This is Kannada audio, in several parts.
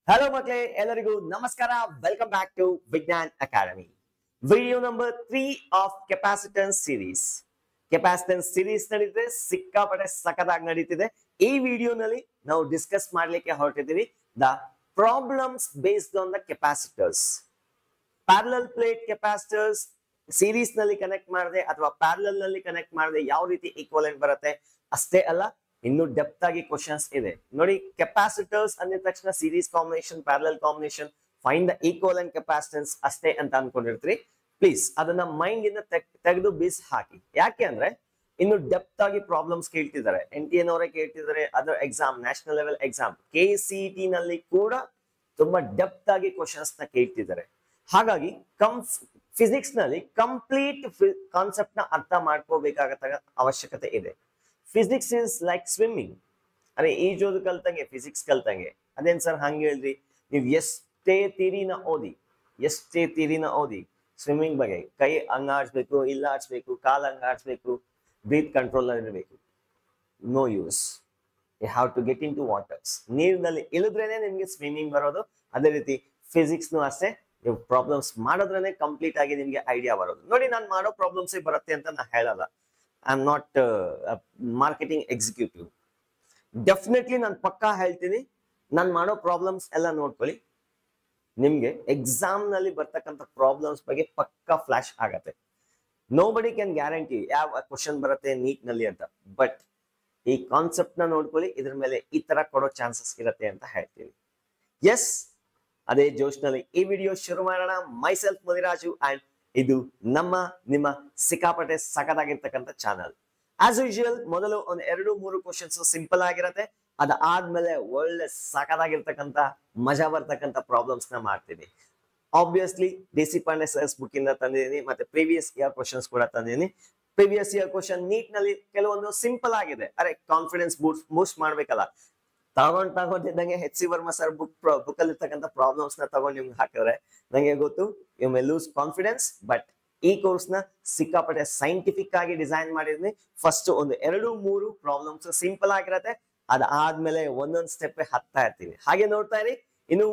Hello ಮಕ್ಕಳೇ ಎಲ್ಲರಿಗೂ ನಮಸ್ಕಾರ welcome back to Vignan academy video number 3 of capacitance series ನಡೀತಿದೆ ಸಿಕ್ಕಾಪಟ್ಟೆ ಸಖತ್ತಾಗಿ ನಡೀತಿದೆ ಈ ವಿಡಿಯೋನಲ್ಲಿ ನಾವು ಡಿಸ್ಕಸ್ ಮಾಡ್ಲಿಕ್ಕೆ ಹೊರಟಿದ್ದೀವಿ the problems based on the capacitors parallel plate capacitors series ನಲ್ಲಿ ಕನೆಕ್ಟ್ ಮಾಡದೆ ಅಥವಾ ಪ್ಯಾರಲಲ್ ನಲ್ಲಿ ಕನೆಕ್ಟ್ ಮಾಡದೆ ಯಾವ ರೀತಿ ಈಕ್ವಲೆಂಟ್ ಬರುತ್ತೆ ಅಷ್ಟೇ ಅಲ್ಲ ಇನ್ನು ಡೆಪ್ತ್ ಆಗಿ ಕ್ವಶನ್ಸ್ ಇದೆ ನೋಡಿ ಕೆಪಾಸಿಟರ್ಸ್ ಅಂದ ತಕ್ಷಣ series combination parallel combination find the equivalent capacitance ಅಷ್ಟೇ ಅಂತ ಅನ್ಕೊಂಡಿರ್ತೀರಿ ಪ್ಲೀಸ್ ಅದನ್ನ ಮೈಂಡ್ ಇಂದ ತೆಗೆದು ಬೀಸ್ ಹಾಕಿ ಯಾಕೆ ಅಂದ್ರೆ ಇನ್ನು ಡೆಪ್ತ್ ಆಗಿ ಪ್ರಾಬ್ಲಮ್ಸ್ ಕೇಳ್ತಿದ್ದಾರೆ NTA ನವರೇ ಕೇಳ್ತಿದ್ದಾರೆ other exam national level exam KCET ನಲ್ಲಿ ಕೂಡ ತುಂಬಾ ಡೆಪ್ತ್ ಆಗಿ ಕ್ವಶನ್ಸ್ ನ ಕೇಳ್ತಿದ್ದಾರೆ ಹಾಗಾಗಿ ಫಿಸಿಕ್ಸ್ ನಲ್ಲಿ ಕಂಪ್ಲೀಟ್ ಕಾನ್ಸೆಪ್ಟ್ ನ ಅರ್ಥ ಮಾಡ್ಕೋಬೇಕಾಗತ್ತ ಅವಶ್ಯಕತೆ ಇದೆ ಫಿಸಿಕ್ಸ್ ಇಸ್ ಲೈಕ್ ಸ್ವಿಮ್ಮಿಂಗ್ ಅರೆ ಈಜೋದು ಕಲ್ತಂಗೆ ಫಿಸಿಕ್ಸ್ ಕಲ್ತಂಗೆ ಅದೇನ್ ಸರ್ ಹಂಗೆ ಹೇಳ್ರಿ ನೀವು ಎಷ್ಟೇ ತೀರಿನ ಓದಿ ಸ್ವಿಮ್ಮಿಂಗ್ ಬಗ್ಗೆ ಕೈ ಹಂಗಾಡ್ಸ್ಬೇಕು ಇಲ್ಲ ಆಡ್ಸ್ಬೇಕು ಕಾಲ್ ಹಂಗಾಡ್ಸ್ಬೇಕು ಬ್ರೀತ್ ಕಂಟ್ರೋಲ್ ಇರಬೇಕು no use you have to get into waters ನೀರಿನಲ್ಲಿ ಇಳಿದ್ರೇನೆ ನಿಮ್ಗೆ ಸ್ವಿಮ್ಮಿಂಗ್ ಬರೋದು ಅದೇ ರೀತಿ ಫಿಸಿಕ್ಸ್ನು ಅಷ್ಟೇ ನೀವು ಪ್ರಾಬ್ಲಮ್ಸ್ ಮಾಡೋದ್ರೇನೆ ಕಂಪ್ಲೀಟ್ ಆಗಿ ನಿಮ್ಗೆ ಐಡಿಯಾ ಬರೋದು ನೋಡಿ ನಾನು ಮಾಡೋ ಪ್ರಾಬ್ಲಮ್ಸ್ ಬರುತ್ತೆ ಅಂತ ನಾ ಹೇಳಲ್ಲ I am not marketing executive definitely ನಾನು ಪಕ್ಕಾ ಹೇಳ್ತೀನಿ ನಾನು ಮಾಡೋ ಪ್ರಾಬ್ಲಮ್ಸ್ ಎಲ್ಲ ನೋಡ್ಕೊಳ್ಳಿ ನಿಮ್ಗೆ ಎಕ್ಸಾಮ್ ನಲ್ಲಿ ಬರ್ತಕ್ಕಂಥ ಪ್ರಾಬ್ಲಮ್ಸ್ ಬಗ್ಗೆ ಪಕ್ಕಾ ಫ್ಲಾಶ್ ಆಗತ್ತೆ ನೋ ಬಡಿ ಕ್ಯಾನ್ ಗ್ಯಾರಂಟಿ ಯಾವ ಕ್ವಶನ್ ಬರುತ್ತೆ ನೀಟ್ ನಲ್ಲಿ ಅಂತ ಬಟ್ ಈ ಕಾನ್ಸೆಪ್ಟ್ ನ ನೋಡ್ಕೊಳ್ಳಿ ಇದ್ರ ಮೇಲೆ ಈ ತರ ಕೊಡೋ ಚಾನ್ಸಸ್ ಇರುತ್ತೆ ಅಂತ ಹೇಳ್ತೀವಿ ಎಸ್ ಅದೇ ಜೋಶ್ನಲ್ಲಿ ಈ ವಿಡಿಯೋ ಶುರು ಮಾಡೋಣ ಮೈ ಸೆಲ್ಫ್ ಮುನಿರಾಜು ಅಂಡ್ ಇದು ನಿಮ್ಮ ಸಿಕ್ಕಾಪಟ್ಟೆ ಸಖತ್ತಾಗಿರ್ತಕ್ಕಂಥ ಚಾನಲ್ ಆಸ್ ಯೂಶುವಲ್ ಮೊದಲು ಒಂದ್ 2-3 ಕ್ವಶನ್ಸ್ ಸಿಂಪಲ್ ಆಗಿರತ್ತೆ ಅದಾದ್ಮೇಲೆ ಒಳ್ಳೆ ಸಖತ್ತಾಗಿರ್ತಕ್ಕಂಥ ಮಜಾ ಬರ್ತಕ್ಕಂಥ ಪ್ರಾಬ್ಲಮ್ಸ್ ನ ಮಾಡ್ತೀನಿ obviously DC Pandey sir's book ಇಂದ ತಂದಿದ್ದೀನಿ ಮತ್ತೆ ಪ್ರೀವಿಯಸ್ ಇಯರ್ ಕ್ವಶನ್ಸ್ ಕೂಡ ತಂದಿದ್ದೀನಿ ಪ್ರೀವಿಯಸ್ ಇಯರ್ ಕ್ವಶನ್ ನೀಟ್ ನಲ್ಲಿ ಕೆಲವೊಂದು ಸಿಂಪಲ್ ಆಗಿದೆ ಅರೆ ಕಾನ್ಫಿಡೆನ್ಸ್ ಬೂಸ್ಟ್ ಮಾಡ್ಬೇಕಲ್ಲ ತಗೊಂಡಿದ್ದಂಗೆ HC ವರ್ಮಾ ಸರ್ ಬುಕ್ ಅಲ್ಲಿ ಇರ್ತಕ್ಕಂಥ ಪ್ರಾಬ್ಲಮ್ಸ್ ನ ತಗೊಂಡು ನಿಮ್ಗೆ ಹಾಕಿದ್ರೆ ನಂಗೆ ಗೊತ್ತು you may lose confidence but ಈ ಕೋರ್ಸ್ ನ ಸಿಕ್ಕಾಪಟ್ಟೆ ಸೈಂಟಿಫಿಕ್ ಆಗಿ ಡಿಸೈನ್ ಮಾಡಿದ್ನಿ ಫಸ್ಟ್ ಒಂದು 2-3 ಪ್ರಾಬ್ಲಮ್ಸ್ ಸಿಂಪಲ್ ಆಗಿರತ್ತೆ ಅದಾದ್ಮೇಲೆ ಒಂದೊಂದ್ ಸ್ಟೆಪ್ ಹತ್ತಾ ಇರ್ತೀವಿ ಹಾಗೆ ನೋಡ್ತಾ ಇರಿ ಇನ್ನು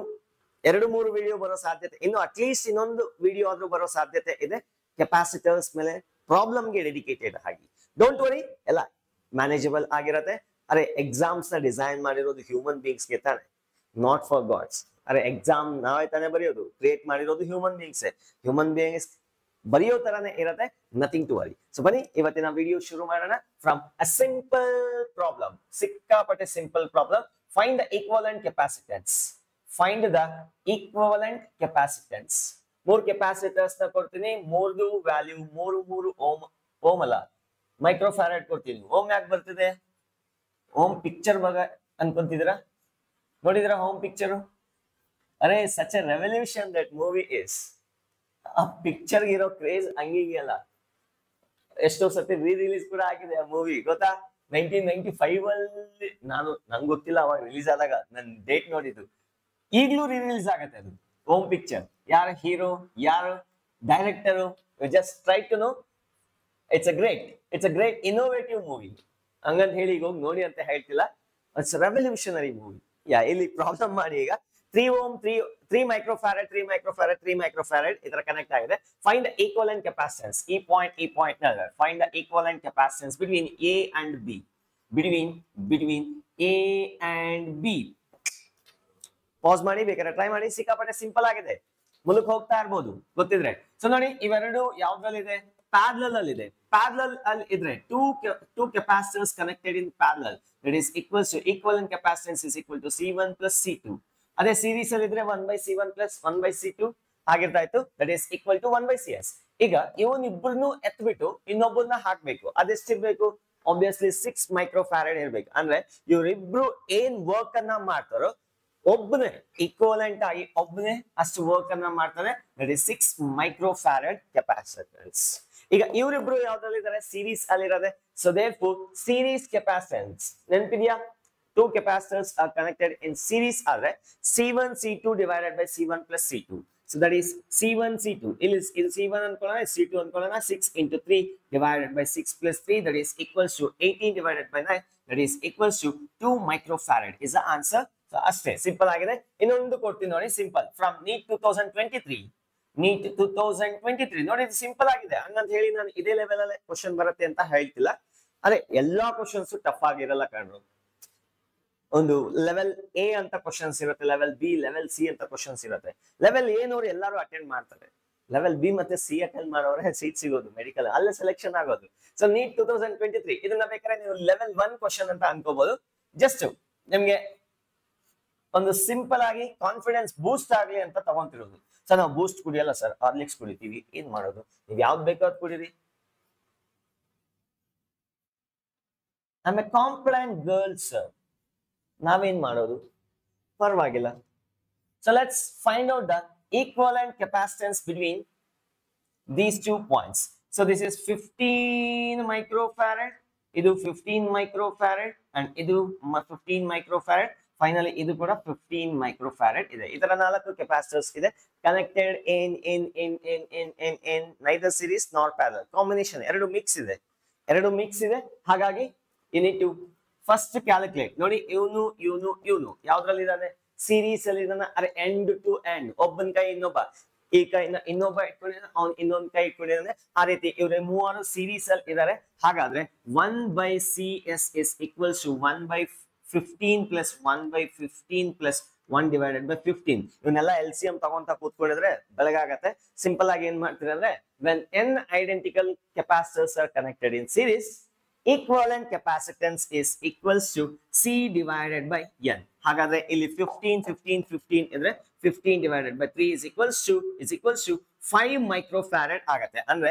2-3 ವಿಡಿಯೋ ಬರೋ ಸಾಧ್ಯತೆ ಇನ್ನು ಅಟ್ಲೀಸ್ಟ್ ಇನ್ನೊಂದು ವಿಡಿಯೋ ಆದ್ರೂ ಬರೋ ಸಾಧ್ಯತೆ ಇದೆ ಕೆಪಾಸಿಟರ್ಸ್ ಮೇಲೆ ಪ್ರಾಬ್ಲಮ್ಗೆ ಡೆಡಿಕೇಟೆಡ್ ಆಗಿ ಡೋಂಟ್ ವರಿ ಎಲ್ಲ ಮ್ಯಾನೇಜಬಲ್ ಆಗಿರತ್ತೆ ಅರೆ ಎಕ್ಸಾಮ್ಸ್ ನ ಡಿಸೈನ್ ಮಾಡಿರೋದು ಹ್ಯೂಮನ್ ಬೀಯಿಂಗ್ಸ್ ಗೆ ತಾನೆ ನಾಟ್ ಫಾರ್ ಗಾಡ್ಸ್ ಅರೆ ಎಕ್ಸಾಮ್ ನಾವೇ ತಾನೇ ಬರೆಯೋದು ಕ್ರಿಯೇಟ್ ಮಾಡಿರೋದು ಹ್ಯೂಮನ್ ಬೀಯಿಂಗ್ಸ್ ಬರೆಯೋ ತರಾನೇ ಇರತ್ತೆ ನಥಿಂಗ್ ಟು ವರಿ ಸೊ ಬನ್ನಿ ಇವತ್ತಿನ ವಿಡಿಯೋ ಶುರು ಮಾಡೋಣ ಫ್ರಮ್ ಅ ಸಿಂಪಲ್ ಪ್ರಾಬ್ಲಮ್ ಸಿಕ್ಕಾಪಟ್ಟೆ simple problem find the equivalent capacitance ಮೂರು ಕೆಪಾಸಿಟರ್ಸ್ ನ ಕೊಡ್ತೀನಿ ಮೂರ್ದು ವ್ಯಾಲ್ಯೂ ಮೂರು ಓಮ್ ಅಲ್ಲ ಮೈಕ್ರೋಫ್ಯಾರಡ್ ಕೊಡ್ತೀನಿ ಓಮ್ ಯಾಕೆ ಬರ್ತಿದೆ ಹೋಮ್ ಪಿಕ್ಚರ್ ಬಗ್ಗೆ ಅನ್ಕೊಂತಿದ್ದೀರಾ ನೋಡಿದ್ರ ಹೋಮ್ ಪಿಕ್ಚರ್ ಅರೆ such A revolution that movie is ಆ ಪಿಕ್ಚರ್ ಇರೋ ಕ್ರೇಜ್ ಹಂಗಿಗೆ ಅಲ್ಲ ಎಷ್ಟೋ ಸತಿ ರಿಲೀಸ್ ಕೂಡ ಆಗಿದೆ ಆ ಮೂವಿ ಗೊತ್ತಾ 1995 ಅಲ್ಲಿ ನಂಗೆ ಗೊತ್ತಿಲ್ಲ ಅವಾಗ ರಿಲೀಸ್ ಆದಾಗ ನನ್ ಡೇಟ್ ನೋಡಿದ್ದು ಈಗ್ಲೂ ರಿಲೀಸ್ ಆಗತ್ತೆ ಅದು ಹೋಮ್ ಪಿಕ್ಚರ್ ಯಾರ ಹೀರೋ ಯಾರು director just try to know it's a great innovative movie ಹಂಗಂತ ಹೇಳಿ ಈಗ ಹೋಗಿ ನೋಡಿ ಅಂತ ಹೇಳ್ತಿಲ್ಲ ಇಟ್ಸ್ ರೆವಲ್ಯೂಷನರಿ ಮೂವಿ ಇಲ್ಲಿ ಪ್ರಾಬ್ಲಮ್ ಮಾಡಿ ಈಗ 3 ಓಮ್ 3 ಮೈಕ್ರೋಫ್ಯಾರಡ್ ಇದರ ಕನೆಕ್ಟ್ ಆಗಿದೆ ಫೈಂಡ್ ದ ಈಕ್ವಲೆಂಟ್ ಕೆಪಾಸಿಟನ್ಸ್ ಈ point find the equivalent capacitance between A and B between A and B pass ಮಾಡಿ ಬೇಕಾದ್ರೆ ಟ್ರೈ ಮಾಡಿ ಸಿಕ್ಕಾಪಟ್ಟೆ ಸಿಂಪಲ್ ಆಗಿದೆ ಮುಂದಕ್ಕೆ ಹೋಗ್ತಾ ಇರ್ಬೋದು ಗೊತ್ತಿದ್ರೆ ಸೊ ನೋಡಿ ಇವೆರಡು ಯಾವ್ದ್ರಲ್ಲಿದೆ ಪ್ಯಾರಲಲ್ ಅಲ್ಲಿ ಇದ್ರೆ two capacitors connected in parallel that is equals to equivalent capacitance is equal to C1 plus C2 ಅದೇ ಸೀರೀಸ್ ಅಲ್ಲಿ ಇದ್ರೆ 1/C1 plus 1/C2 ಆಗಿರ್ತಾ ಇತ್ತು that is equal to 1/CS ಈಗ ಇವನಿಬ್ಬರನ್ನು ಎತ್ಬಿಟ್ಟು ಇನ್ನೊಬ್ಬರನ್ನ ಹಾಕ್ಬೇಕು ಅದೆಷ್ಟಿರ್ಬೇಕು ಆಬ್ವಿಯಸ್ಲಿ 6 ಮೈಕ್ರೋಫ್ಯಾರಡ್ ಇರ್ಬೇಕು ಅಂದ್ರೆ ಇವರಿಬ್ರು ಏನ್ ವರ್ಕ್ ಅನ್ನ ಮಾಡ್ತಾರೋ ಒಬ್ಬನೇ ಈಕ್ವಲೆಂಟ್ ಆಗಿ ಒಬ್ಬನೇ ಅಷ್ಟು ವರ್ಕ್ ಅನ್ನ ಮಾಡ್ತಾನೆ that is 6 ಮೈಕ್ರೋಫ್ಯಾರಡ್ ಕೆಪಾಸಿಟನ್ಸ್ ಈಗ ಇವರಿಬ್ರು ಯಾವ್ದ್ರಲ್ಲಿದ್ದಾರೆ ಸೀರೀಸ್ ಅಲ್ಲಿರೋದೆ ಸೊ therefore series capacitance ನೆನಪಿದ್ಯಾ 2 capacitors are connected in series ಆದ್ರೆ C1 C2 divided by C1 plus C2 so that is C1 C2 ಇಲ್ಲಿ C1 ಅನ್ಕೊಳ್ಳೋಣ C2 ಅನ್ಕೊಳ್ಳೋಣ 6 into 3 divided by 6 plus 3 that is equals to 18 divided by 9 that is equals to 2 microfarad is the answer so ಅಷ್ಟೇ ಸಿಂಪಲ್ ಆಗಿದೆ. ಇನ್ನೊಂದು ಕೊಡ್ತೀನಿ ನೋಡಿ, ಸಿಂಪಲ್ ಫ್ರಮ್ ನೀಟ್ 2023. ನೀಟ್ 2023 ನೋಡಿ, ಇದು ಸಿಂಪಲ್ ಆಗಿದೆ. ಹಂಗಂತ ಹೇಳಿ ನಾನು ಇದೇ ಲೆವೆಲ್ ಅಲ್ಲೇ ಕ್ವಶನ್ ಬರುತ್ತೆ ಅಂತ ಹೇಳ್ತಿಲ್ಲ. ಅದೇ ಎಲ್ಲಾ ಕ್ವಶನ್ಸ್ ಟಫ್ ಆಗಿರಲ್ಲ ಕಣ್ರು. ಒಂದು ಲೆವೆಲ್ ಎ ಅಂತ ಕ್ವಶನ್ಸ್ ಇರುತ್ತೆ, ಲೆವೆಲ್ ಬಿ, ಲೆವೆಲ್ ಸಿ ಅಂತ ಕ್ವಶನ್ಸ್ ಇರುತ್ತೆ. ಲೆವೆಲ್ ಎ ನೋರು ಎಲ್ಲರೂ ಅಟೆಂಡ್ ಮಾಡ್ತಾರೆ, ಲೆವೆಲ್ ಬಿ ಮತ್ತೆ ಸಿ ಅಟೆಂಡ್ ಮಾಡೋರೆ ಸೀಟ್ ಸಿಗೋದು ಮೆಡಿಕಲ್, ಅಲ್ಲೇ ಸೆಲೆಕ್ಷನ್ ಆಗೋದು. ಸೊ ನೀಟ್ 2023 ಇದನ್ನ ಬೇಕಾದ್ರೆ ನೀವು ಲೆವೆಲ್ 1 ಕ್ವಶನ್ ಅಂತ ಅನ್ಕೋಬಹುದು. ಜಸ್ಟ್ ನಿಮ್ಗೆ ಒಂದು ಸಿಂಪಲ್ ಆಗಿ ಕಾನ್ಫಿಡೆನ್ಸ್ ಬೂಸ್ಟ್ ಆಗ್ಲಿ ಅಂತ ತಗೊಂತಿರೋದು. ಸರ್ ನಾವು ಬೂಸ್ಟ್ ಕುಡಿಯಲ್ಲ ಸರ್, ಹಾರ್ಲಿಕ್ಸ್ ಕುಡಿತೀವಿ, ಏನ್ ಮಾಡೋದು? ನೀವು ಯಾವ್ದು ಬೇಕೋ ಅದು ಕುಡೀರಿ. I am a complaint girl sir, ನಾವೇನ್ ಮಾಡೋದು? ಪರವಾಗಿಲ್ಲ. So let's find out the equivalent capacitance between these 2 points. So this is 15 microfarad, idu 15 microfarad and idu 15 microfarad. Finally idu kuda 15 microfarad ide. Idara 4 capacitors ide connected in neither series nor parallel. Combination eradu mix ide. Hagagi you need to first calculate. Nodi ಇವನು ಯಾವ್ದ್ರಲ್ಲಿ ಇದಾನೆ? ಸೀರೀಸ್ ಅಲ್ಲಿ ಇದನ್ನ ಎಂಡ್ ಟು ಎಂಡ್, ಒಬ್ಬನ ಕೈ ಇನ್ನೊಬ್ಬ, ಈ ಕೈನ ಇನ್ನೊಬ್ಬ ಇಟ್ಕೊಂಡಿದ್ದಾನೆ, ಅವ್ನು ಇನ್ನೊಂದ್ ಕೈ ಇಟ್ಕೊಂಡಿದ್ದಾನೆ. ಆ ರೀತಿ ಇವ್ರೆ ಮೂವರು ಸೀರೀಸ್ ಅಲ್ಲಿ ಇದಾರೆ. ಹಾಗಾದ್ರೆ 1/CS is equals to 1/15 plus 1/15 plus 1 divided by 15. ಇವನ್ನೆಲ್ಲ LCM ತಗೊಂತ ಕೂತ್ಕೊಂಡಿದ್ರೆ ಬೆಳಗಾಗತ್ತೆ. ಸಿಂಪಲ್ ಆಗಿ ಏನ್ ಮಾಡ್ತೀರಿ ಅಂದ್ರೆ, when n identical capacitors are connected in series, equivalent capacitance is equals to C divided by N. ಹಾಗಾದ್ರೆ ಇಲ್ಲಿ 15 ಇದ್ರೆ 15 divided by 3 is equals to 5 microfarad ಆಗತ್ತೆ. ಅಂದ್ರೆ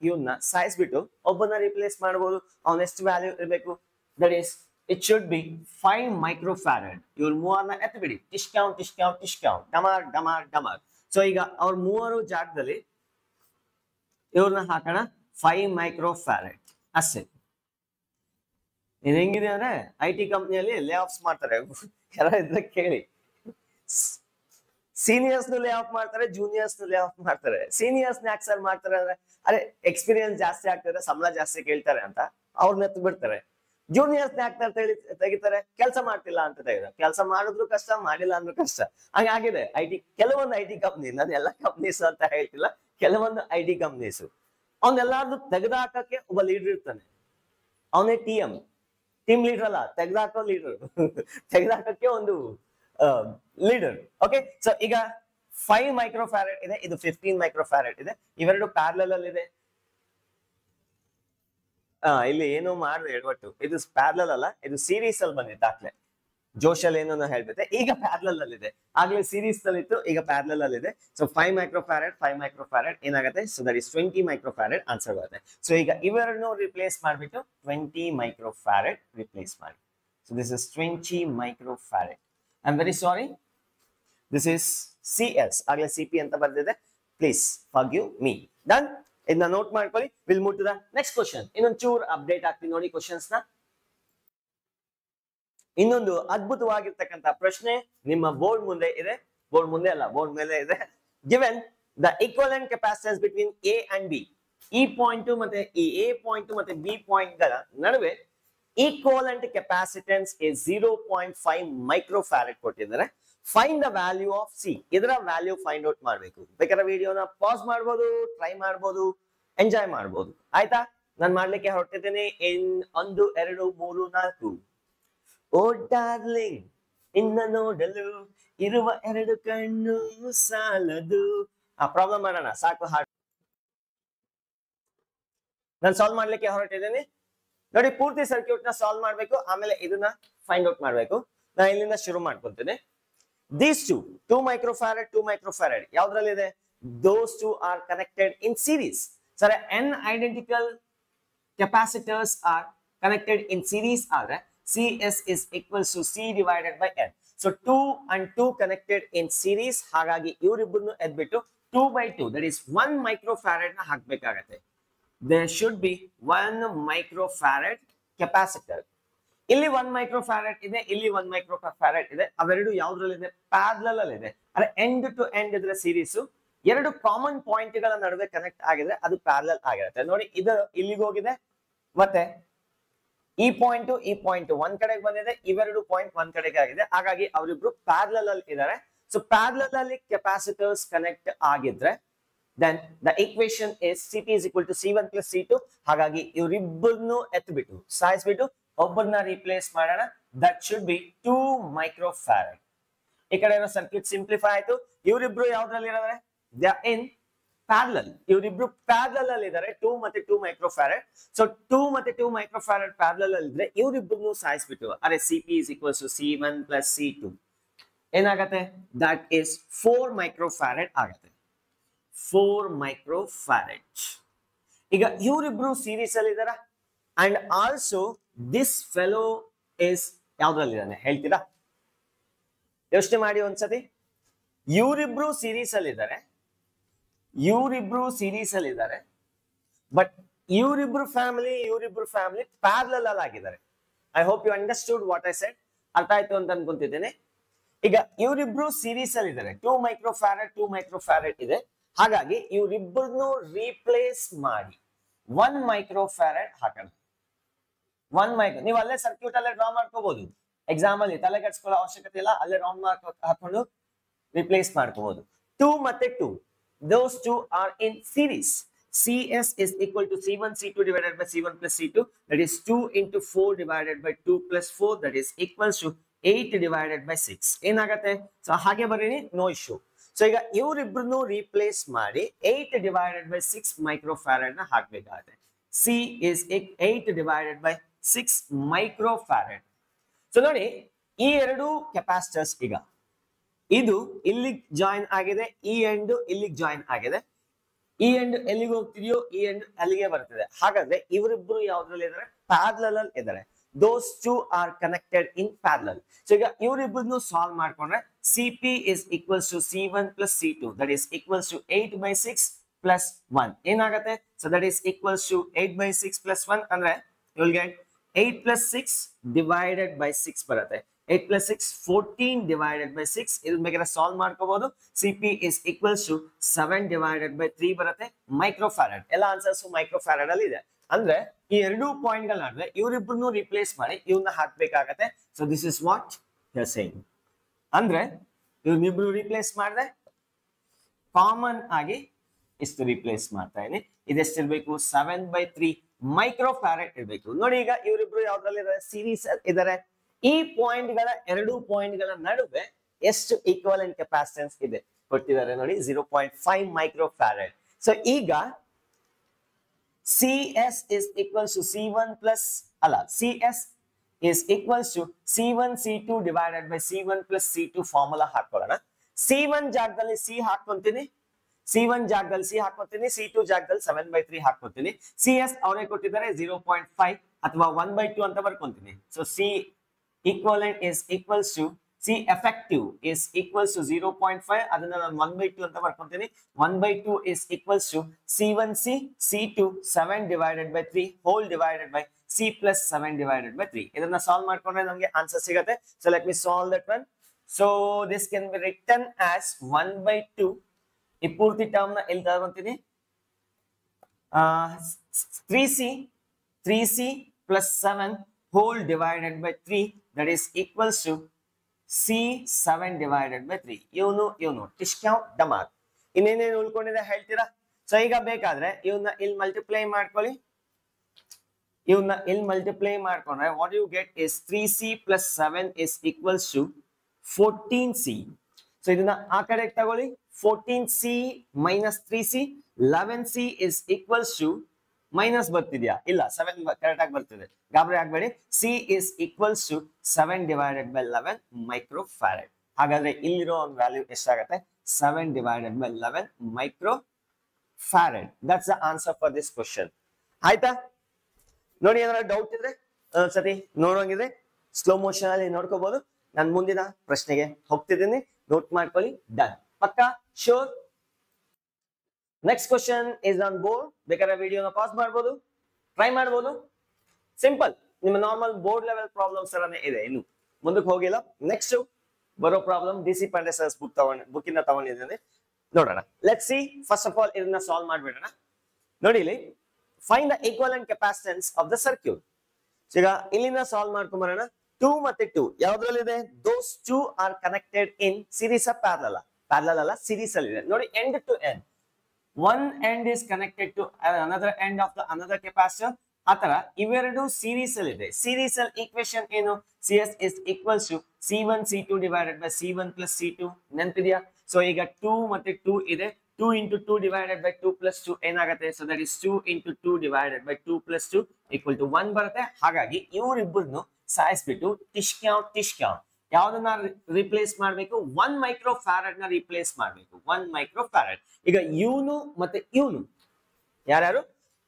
ಇವನ್ನ ಸಾಯಿಸ್ಬಿಟ್ಟು ಒಬ್ಬನ ರಿಪ್ಲೇಸ್ ಮಾಡಬಹುದು. ಅವನ ಎಷ್ಟು ವ್ಯಾಲ್ಯೂ ಇರಬೇಕು? That is it should be 5 microfarad. ಇವ್ರ ಮೂವರನ್ನ ಎತ್ತಬಿಡಿ, ಟಿಶ್ಕೌಂಟ್ ಡಮಾರ್. ಸೊ ಈಗ ಅವ್ರ ಮೂವರು ಜಾಗದಲ್ಲಿ ಇವ್ರನ್ನ ಹಾಕೋಣ 5 microfarad ಅಷ್ಟೇ. ಇದು ಹೆಂಗಿದೆ ಅಂದ್ರೆ, IT ಕಂಪ್ನಿಯಲ್ಲಿ ಲೇ ಆಫ್ಸ್ ಮಾಡ್ತಾರೆ. ಯಾರ ಇದ್ರೆ ಕೇಳಿ, ಸೀನಿಯರ್ಸ್ ಲೇ ಆಫ್ ಮಾಡ್ತಾರೆ, ಜೂನಿಯರ್ಸ್ ಲೇ ಆಫ್ ಮಾಡ್ತಾರೆ. ಸೀನಿಯರ್ಸ್ ಯಾಕೆ ಸರ್ ಮಾಡ್ತಾರೆ ಅಂದ್ರೆ, ಅರೆ ಎಕ್ಸ್ಪೀರಿಯನ್ಸ್ ಜಾಸ್ತಿ ಆಗ್ತದೆ, ಸಂಬಳ ಜಾಸ್ತಿ ಕೇಳ್ತಾರೆ ಅಂತ ಅವ್ರನ್ನ ಎತ್ತು ಬಿಡ್ತಾರೆ. ಜೂನಿಯರ್ಸ್ ಯಾಕೆ ತೆಗಿತಾರೆ? ಕೆಲಸ ಮಾಡ್ತಿಲ್ಲ ಅಂತ ತೆಗಿತಾರೆ. ಕೆಲಸ ಮಾಡಿದ್ರು ಕಷ್ಟ, ಮಾಡಿಲ್ಲ ಅಂದ್ರೂ ಕಷ್ಟ. ಹಂಗಾಗಿದೆ ಕೆಲವೊಂದು IT ಕಂಪ್ನಿ, ನಾನು ಎಲ್ಲ ಕಂಪ್ನೀಸ್ ಅಂತ ಹೇಳ್ತಿಲ್ಲ, ಕೆಲವೊಂದು IT ಕಂಪ್ನೀಸ್ ಅವನ್ನೆಲ್ಲಾರ್ದು ತೆಗೆದಾಕಕ್ಕೆ ಒಬ್ಬ ಲೀಡರ್ ಇರ್ತಾನೆ. ಅವನೇ ಟೀಮ್ ಲೀಡರ್ ಅಲ್ಲ, ತೆಗೆದಾಕೋ ಲೀಡರ್. ತೆಗೆದಾಕಕ್ಕೆ ಒಂದು ಲೀಡರ್. ಓಕೆ, ಸೊ ಈಗ 5 microfarad ಇದೆ, ಇದು 15 microfarad ಇದೆ. ಇವೆರಡು ಪ್ಯಾರಲಲ್ ಅಲ್ಲಿ ಇದೆ. ಇಲ್ಲಿ ಏನೋ ಮಾಡಿದೆ ಎಡವಟ್ಟು, ಇದು ಪ್ಯಾರಲಲ್ ಅಲ್ಲ, ಇದು ಸೀರೀಸ್ ಅಲ್ಲಿ ಬಂದಿದೆ ದಾಖಲೆ. ಜೋಶಲ್ ಏನೋ ಹೇಳ್ಬಿಟ್ಟೆ, ಈಗ ಪ್ಯಾರಲಲ್ ಅಲ್ಲಿ ಇದೆ. ಆಗ್ಲೇ ಸೀರೀಸ್ ಅಲ್ಲಿ ಇತ್ತು, ಈಗ ಪ್ಯಾರಲಲ್ ಅಲ್ಲಿ ಇದೆ. ಸೊ 5 microfarad ಏನಾಗುತ್ತೆ? So that is 20 microfarad answer ಬರುತ್ತೆ. ಸೊ ಈಗ ಇವೆರಡನ್ನು ರಿಪ್ಲೇಸ್ ಮಾಡ್ಬಿಟ್ಟು 20 microfarad ರಿಪ್ಲೇಸ್ ಮಾಡಿ. So this is 20 microfarad. I am very sorry, this is CS, ಆಗ್ಲೇ CP ಅಂತ ಬರ್ದಿದೆ. Please forgive me. ಡನ್. ಇದನ್ನ ನೋಟ್ ಮಾಡ್ಕೊಳ್ಳಿ. Will move to the next question. ಇನ್ನೊಂದು ಚೂರ್ ಅಪ್ಡೇಟ್ ಆಗ್ತೀನಿ ನೋಡಿ ಕ್ವಶನ್ಸ್ ನ. ಇನ್ನೊಂದು ಅದ್ಭುತವಾಗಿರ್ತಕ್ಕಂಥ ಪ್ರಶ್ನೆ ನಿಮ್ಮ ಬೋರ್ಡ್ ಮುಂದೆ ಇದೆ. ಬೋರ್ಡ್ ಮುಂದೆ ಅಲ್ಲ, ಬೋರ್ಡ್ ಮೇಲೆ ಇದೆ. Given the equivalent capacitance between A and B. ಈ ಪಾಯಿಂಟ್ ಮತ್ತೆ ಈ A ಪಾಯಿಂಟ್ ಮತ್ತೆ B ಪಾಯಿಂಟ್ ಗಳ ನಡುವೆ equivalent capacitance is 0.5 microfarad ಕೊಟ್ಟಿದ್ದಾರೆ. Find the value of C. ಇದರ ವ್ಯಾಲ್ಯೂ ಫೈಂಡ್ ಔಟ್ ಮಾಡಬೇಕು. ಬೇಕಾದ್ರೆ ವಿಡಿಯೋನ ಪಾಸ್ ಮಾಡ್ಬೋದು, ಟ್ರೈ ಮಾಡ್ಬೋದು, ಎಂಜಾಯ್ ಮಾಡ್ಬೋದು. ಆಯ್ತಾ? ನಾನು ಮಾಡ್ಲಿಕ್ಕೆ ಹೊರಟಿದ್ದೇನೆ. 1 2 3 4. ಓ ಡಾರ್ಲಿಂಗ್, ಇನ್ನ ನೋಡಲು ಇರುವ 2 ಕಣ್ಣು ಸಾಲದು. ಪ್ರಾಬ್ಲಮ್ ಮಾಡೋಣ, ಸಾಕು. ಹಾಡು ನಾನು ಸಾಲ್ವ್ ಮಾಡ್ಲಿಕ್ಕೆ ಹೊರಟಿದ್ದೇನೆ ನೋಡಿ. ಪೂರ್ತಿ ಸರ್ಕ್ಯೂಟ್ ನ ಸಾಲ್ವ್ ಮಾಡ್ಬೇಕು, ಆಮೇಲೆ ಇದನ್ನ ಫೈಂಡ್ ಔಟ್ ಮಾಡ್ಬೇಕು. ನಾ ಇಲ್ಲಿಂದ ಶುರು ಮಾಡ್ಕೊಳ್ತೇನೆ. These two microfarad, 2 microfarad ಯಾವ್ದ್ರಲ್ಲಿದೆ? Those two are connected in series. So n identical capacitors are connected in series ಆದ್ರೆ CS is equals to C divided by N. So 2 and 2 connected in series. ಹಾಗಾಗಿ ಇವರಿಬ್ಬರನ್ನು ಎದ್ಬಿಟ್ಟು 2/2, that is 1 microfarad ನ ಹಾಕ್ಬೇಕಾಗತ್ತೆ. There should be 1 microfarad capacitor. ಇಲ್ಲಿ 1 microfarad ಇದೆ, ಇಲ್ಲಿ 1 microfarad ಇದೆ. ಅವೆರಡು ಯಾವ್ದ್ರಲ್ಲಿದೆ? ಪ್ಯಾರಲಲ್ ಅಲ್ಲಿ ಇದೆ. ಅಂದ್ರೆ ಎಂಡ್ ಟು ಎಂಡ್ ಇದ್ರೆ ಸೀರೀಸ್. ಎರಡು ಕಾಮನ್ ಪಾಯಿಂಟ್ ಗಳ ನಡುವೆ ಕನೆಕ್ಟ್ ಆಗಿದ್ರೆ ಅದು ಪ್ಯಾರಲಲ್ ಆಗಿರುತ್ತೆ. ನೋಡಿ, ಇದು ಇಲ್ಲಿಗೆ ಹೋಗಿದೆ, ಮತ್ತೆ ಈ ಪಾಯಿಂಟ್ ಒಂದ್ ಕಡೆಗೆ ಬಂದಿದೆ, ಇವೆರಡು ಪಾಯಿಂಟ್ ಒಂದ್ ಕಡೆಗೆ ಆಗಿದೆ, ಹಾಗಾಗಿ ಅವರಿಬ್ರು ಪ್ಯಾರಲಲ್ ಅಲ್ಲಿ ಇದ್ದಾರೆ. ಸೊ ಪ್ಯಾರಲಲ್ ಅಲ್ಲಿ ಕೆಪಾಸಿಟರ್ಸ್ ಕನೆಕ್ಟ್ ಆಗಿದ್ರೆ then the equation is Cp is equal to C1 plus C2. ಹಾಗಾಗಿ ಇವರಿಬ್ಬರನ್ನು ಎತ್ಬಿಟ್ಟು ಸಾಯಿಸ್ಬಿಟ್ಟು ಒಬ್ಬರನ್ನ ರಿಪ್ಲೇಸ್ ಮಾಡೋಣ. That should be 2 microfarad. ಈ ಕಡೆ ಏನೋ ಸರ್ಕ್ಯೂಟ್ ಸಿಂಪ್ಲಿಫೈ ಆಯ್ತು. ಇವರಿಬ್ರು ಯಾವ್ದ್ರಲ್ಲಿ ಇದ್ದಾರೆ? They are in parallel. ಇವರಿಬ್ರು ಪ್ಯಾರಲಲ್ ಅಲ್ಲಿ ಇದ್ದಾರೆ, 2 ಮತ್ತೆ 2 ಮೈಕ್ರೋಫ್ಯಾರಡ್. ಸೊ 2 ಮತ್ತೆ 2 ಮೈಕ್ರೋಫ್ಯಾರಡ್ ಪ್ಯಾರಲಲ್ ಅಲ್ಲಿ ಇದ್ರೆ ಇವರಿಬ್ಬರನ್ನು ಸಾಯಿಸ್ಬಿಟ್ಟು ಅರೆ Cp is equal to C1 plus C2 ಏನಾಗತ್ತೆ? ದಟ್ ಇಸ್ 4 ಮೈಕ್ರೋಫ್ಯಾರಡ್ ಆಗತ್ತೆ. 4 microfarad. ಈಗ ಇವರಿಬ್ರು ಸೀರೀಸ್ ಅಲ್ಲಿ ಇದಾರ and also this fellow is ಯಾವ್ದ್ರಲ್ಲಿ ಇದ್ದಾನೆ ಹೇಳ್ತೀರಾ? ಯೋಚನೆ ಮಾಡಿ ಒಂದ್ಸತಿ. ಇವರಿಬ್ರು ಸೀರೀಸ್ ಅಲ್ಲಿ ಇದ್ದಾರೆ, ಬಟ್ ಇವರಿಬ್ರು ಫ್ಯಾಮಿಲಿ ಪ್ಯಾರಲಲ್ ಅಲ್ಲಿ ಆಗಿದ್ದಾರೆ. I hope you understood what I said. ಅರ್ಥ ಆಯ್ತು ಅಂತ ಅನ್ಕೊಂತಿದ್ದೇನೆ. ಈಗ ಇವರಿಬ್ರು ಸೀರೀಸ್ ಅಲ್ಲಿ ಇದ್ದಾರೆ, 2 ಮೈಕ್ರೋಫ್ಯಾರಡ್ ಇದೆ. ಹಾಗಾಗಿ ಇವರಿಬ್ಬರನ್ನು ರೀಪ್ಲೇಸ್ ಮಾಡಿ 1 ಮೈಕ್ರೋಫ್ಯಾರಡ್ ಹಾಕೋಣ. ನೀವು ಅಲ್ಲೇ ಸರ್ಕ್ಯೂಟ್ ಅಲ್ಲೇ ಡ್ರಾ ಮಾಡ್ಕೋಬಹುದು. ಎಕ್ಸಾಮ್ ಅಲ್ಲಿ ತಲೆ ಕೆಡಿಸ್ಕೊಳ್ಳೋ ಅವಶ್ಯಕತೆ ಇಲ್ಲ, ಅಲ್ಲೇ ರೌಂಡ್ ಮಾರ್ಕ್ ಹಾಕೊಂಡು ರಿಪ್ಲೇಸ್ ಮಾಡ್ಕೋಬಹುದು. 2 ಮತ್ತೆ 2, those two are in series. CS is equal to C1 C2 divided by C1 plus C2, that is 2 into 4 divided by 2 plus 4, that is equals to 8 divided by 6 ಏನಾಗತ್ತೆ? ಸೊ ಹಾಗೆ ಬರೀರಿ, ನೋ ಇಶ್ಯೂ. ಸೊ ಈಗ ಇವರಿಬ್ಬರನ್ನು ರೀಪ್ಲೇಸ್ ಮಾಡಿ 8 divided by 6 ಮೈಕ್ರೋಫ್ಯಾರಡ್ ನ ಹಾಕ್ಬೇಕಾಗುತ್ತೆ. C is 8 divided by 6 microfarad. So ನೋಡಿ, ಈ ಎರಡು ಕೆಪಾಸಿಟರ್ಸ್ ಈಗ ಇದು ಇಲ್ಲಿಗೆ ಜಾಯಿನ್ ಆಗಿದೆ, ಈ ಎಂಡ್ ಇಲ್ಲಿಗೆ ಜಾಯಿನ್ ಆಗಿದೆ. ಈ ಎಂಡ್ ಎಲ್ಲಿಗೆ ಹೋಗ್ತಿದೆಯೋ ಈ ಎಂಡ್ ಅಲ್ಲಿಗೆ ಬರ್ತದೆ. ಹಾಗಾದ್ರೆ ಇವರಿಬ್ರು ಯಾವ್ದ್ರಲ್ಲಿ ಇದಾರೆ? ಪ್ಯಾರಲಲ್ ಅಲ್ಲಿ ಇದಾರೆ. Those two are connected in parallel. So ಈಗ ಇವರಿಬ್ಬರನ್ನು ಸಾಲ್ವ್ ಮಾಡ್ಕೊಂಡ್ರೆ Cp is equals to C1 plus C2, that is equals to 8 by 6 plus 1 ಏನಾಗುತ್ತೆ? So that is equals to 8 by 6 plus 1 ಅಂದ್ರೆ you will get 8 plus 6 divided by 6 ಬರುತ್ತೆ. 8 plus 6 14 divided by 6. ಇದನ್ನ ಬೇಕಾದ್ರೆ ಸಾಲ್ವ್ ಮಾಡ್ಕೋಬಹುದು. Cp is equals to 7 divided by 3 ಬರುತ್ತೆ ಮೈಕ್ರೋಫ್ಯಾರಡ್. ಎಲ್ಲ ಆನ್ಸರ್ಸ್ ಮೈಕ್ರೋಫ್ಯಾರಡ್ ಅಲ್ಲಿ ಇದೆ. ಅಂದ್ರೆ ಈ ಎರಡು ಪಾಯಿಂಟ್ ಗಳನ್ನ ಇವರಿಬ್ಬರನ್ನು ರಿಪ್ಲೇಸ್ ಮಾಡಿ ಇವನ್ನ ಹಾಕ್ಬೇಕಾಗತ್ತೆ. So this is what you are saying. ಅಂದ್ರೆ ಇವ್ರನ್ನಿಬ್ರು ರಿಪ್ಲೇಸ್ ಮಾಡಿದ್ರೆ ಕಾಮನ್ ಆಗಿ ಇಷ್ಟು ರಿಪ್ಲೇಸ್ ಮಾಡ್ತಾ ಇದೀನಿ. ಇದೆಷ್ಟಿರ್ಬೇಕು? 7/3 ಮೈಕ್ರೋಫ್ಯಾರಡ್ ಇರ್ಬೇಕು. ನೋಡಿ, ಈಗ ಇವರಿಬ್ರು ಯಾವ್ದ್ರಲ್ಲಿ ಇದಾರೆ? ಸೀರೀಸ್ ಇದಾರೆ. ಈ ಪಾಯಿಂಟ್ ಗಳ ಎರಡು ಪಾಯಿಂಟ್ ಗಳ ನಡುವೆ ಎಷ್ಟು ಈಕ್ವಲೆಂಟ್ ಕೆಪಾಸಿಟೆನ್ಸ್ ಇದೆ ಕೊಟ್ಟಿದ್ದಾರೆ ನೋಡಿ, 0.5 ಮೈಕ್ರೋಫ್ಯಾರಡ್. ಸೊ ಈಗ CS is equals to C1 plus CS is equals to C1 C2 divided by C1 plus C2 formula ಹಾಕೊಳ್ಳೋಣ. C1 ಜಾಗದಲ್ಲಿ C ಹಾಕೊಂತೀನಿ, C2 ಜಾಗದಲ್ಲಿ 7/3 ಹಾಕೋತೀನಿ. CS ಅವರೇ ಕೊಟ್ಟಿದ್ದಾರೆ 0.5 ಅಥವಾ 1/2 ಅಂತ ಬರ್ಕೊಂತೀನಿ. So C equivalent is equals to C effective is equals to 0.5. ಅದನ್ನ ನಾನು 1/2 ಅಂತ ಬರ್ಕೊಂತೀನಿ. 1/2 is equals to C1C C2 7 divided by 3 whole divided by C plus 7 divided by 3. ಇದನ್ನ ಸಾಲ್ವ್ ಮಾಡ್ಕೊಂಡ್ರೆ ನಮಗೆ ಆನ್ಸರ್ ಸಿಗುತ್ತೆ. So let me solve that one. So this can be written as 1/2. ಈ ಪೂರ್ತಿ ಟರ್ಮ್ ನ ಎಲ್ಲಿ ತಗೊಂತೀನಿ? 3C plus 7 whole divided by 3, that is equals to C 7 divided by 3. ಇವನು ಟಿಶ್ಕ್ಯಾವ್ ಡಮಾರ್. ಇನ್ನೇನೇನು ಉಳ್ಕೊಂಡಿದೆ ಹೇಳ್ತೀರಾ? ಸೊ ಈಗ ಬೇಕಾದ್ರೆ ಇವನ್ನ ಇಲ್ಲಿ ಮಲ್ಟಿಪ್ಲೈ ಮಾಡ್ಕೊಳ್ಳಿ. ಮಾಡ್ಕೊಂಡ್ರೆ what you get is 3C plus 7 is equals to 14C. ಸೊ ಇದನ್ನ ಆ ಕಡೆ ತಗೊಳ್ಳಿ. 14C minus 3C, 11C is equals to minus ಬರ್ತಿದ್ಯಾ? ಇಲ್ಲ, 7 ಕರೆಕ್ಟ್ ಆಗಿ ಬರ್ತಿದೆ, ಗಾಬರಿ ಆಗ್ಬೇಡಿ. C is equals to 7 divided by 11 microfarad. ಹಾಗಾದ್ರೆ ಇಲ್ಲಿರೋ ಒಂದು ವ್ಯಾಲ್ಯೂ ಎಷ್ಟಾಗತ್ತೆ? 7 divided by 11 microfarad. That's the answer for this question. ಆಯ್ತಾ? ನೋಡಿ, ಏನಾದ್ರು ಡೌಟ್ ಇದ್ರೆ ಒಂದ್ಸತಿ ನೋಡೋಂಗಿದ್ರೆ ಸ್ಲೋ ಮೋಷನ್ ಅಲ್ಲಿ ನೋಡ್ಕೋಬಹುದು. ನಾನು ಮುಂದಿನ ಪ್ರಶ್ನೆಗೆ ಹೋಗ್ತಿದ್ದೀನಿ, ನೋಟ್ ಮಾಡ್ಕೊಳ್ಳಿ. ಡನ್, ಪಕ್ಕಾ, sure. Next question is on board. ಬೇಕಾದ್ರೆ ವಿಡಿಯೋನ ಪಾಸ್ ಮಾಡ್ಬೋದು, ಟ್ರೈ ಮಾಡ್ಬೋದು. ಸಿಂಪಲ್, ನಿಮ್ಮ ನಾರ್ಮಲ್ ಬೋರ್ಡ್ ಲೆವೆಲ್ ಪ್ರಾಬ್ಲಮ್ಸ್ ತರಾನೇ ಇದೆ, ಇನ್ನು ಮುಂದಕ್ಕೆ ಹೋಗಿಲ್ಲ. ನೆಕ್ಸ್ಟ್ ಬರೋ problem DC Pandey sir's book ಇಂದ ತಗೊಂಡಿದ್ದೀನಿ, ನೋಡೋಣ. Let's see. First of all ಇದನ್ನ ಸಾಲ್ವ್ ಮಾಡ್ಬಿಡೋಣ. ನೋಡಿ, ಇಲ್ಲಿ find the equivalent capacitance of the circuit. So ಈಗ ಇಲ್ಲಿಂದ ಸಾಲ್ವ್ ಮಾಡ್ಕೊಂಬರೋಣ. 2 ಮತ್ತೆ 2 ಯಾವ್ದ್ರಲ್ಲಿದೆ? Those 2 are connected in series parallel ಅಲ್ಲ ಸೀರೀಸ್ ಅಲ್ಲಿ ಇದೆ ನೋಡಿ. End to end one end is connected to another end of the another capacitor. ಆತರ ಇವೆರಡು ಸೀರೀಸ್ ಅಲ್ಲಿ ಇದೆ. ಸೀರೀಸ್ ಅಲ್ಲಿ ಈಕ್ವೇಶನ್ ಏನು? CS is equals to C1 C2 divided by C1 plus C2. ನೆನಪಿದೆಯಾ? ಸೊ ಈಗ 2 ಮತ್ತೆ 2 ಇದೆ. 2 into 2 divided by 2 plus 2 ಏನಾಗುತ್ತೆ? So that is 2 into 2 divided by 2 plus 2 equal to 1 ಬರುತ್ತೆ. ಹಾಗಾಗಿ ಇವರಿಬ್ಬರನ್ನು ಸಾಯಿಸ್ಬಿಟ್ಟು ಟಿಶ್ಕ್ಯಾವ್ ಯಾವ್ದನ್ನ ರಿಪ್ಲೇಸ್ ಮಾಡಬೇಕು? 1 ಮೈಕ್ರೋ ಫ್ಯಾರಡ್ ನ ರಿಪ್ಲೇಸ್ ಮಾಡಬೇಕು. 1 ಮೈಕ್ರೋ ಫ್ಯಾರಡ್. ಈಗ ಇವನು ಮತ್ತೆ ಇವನು ಯಾರ್ಯಾರು?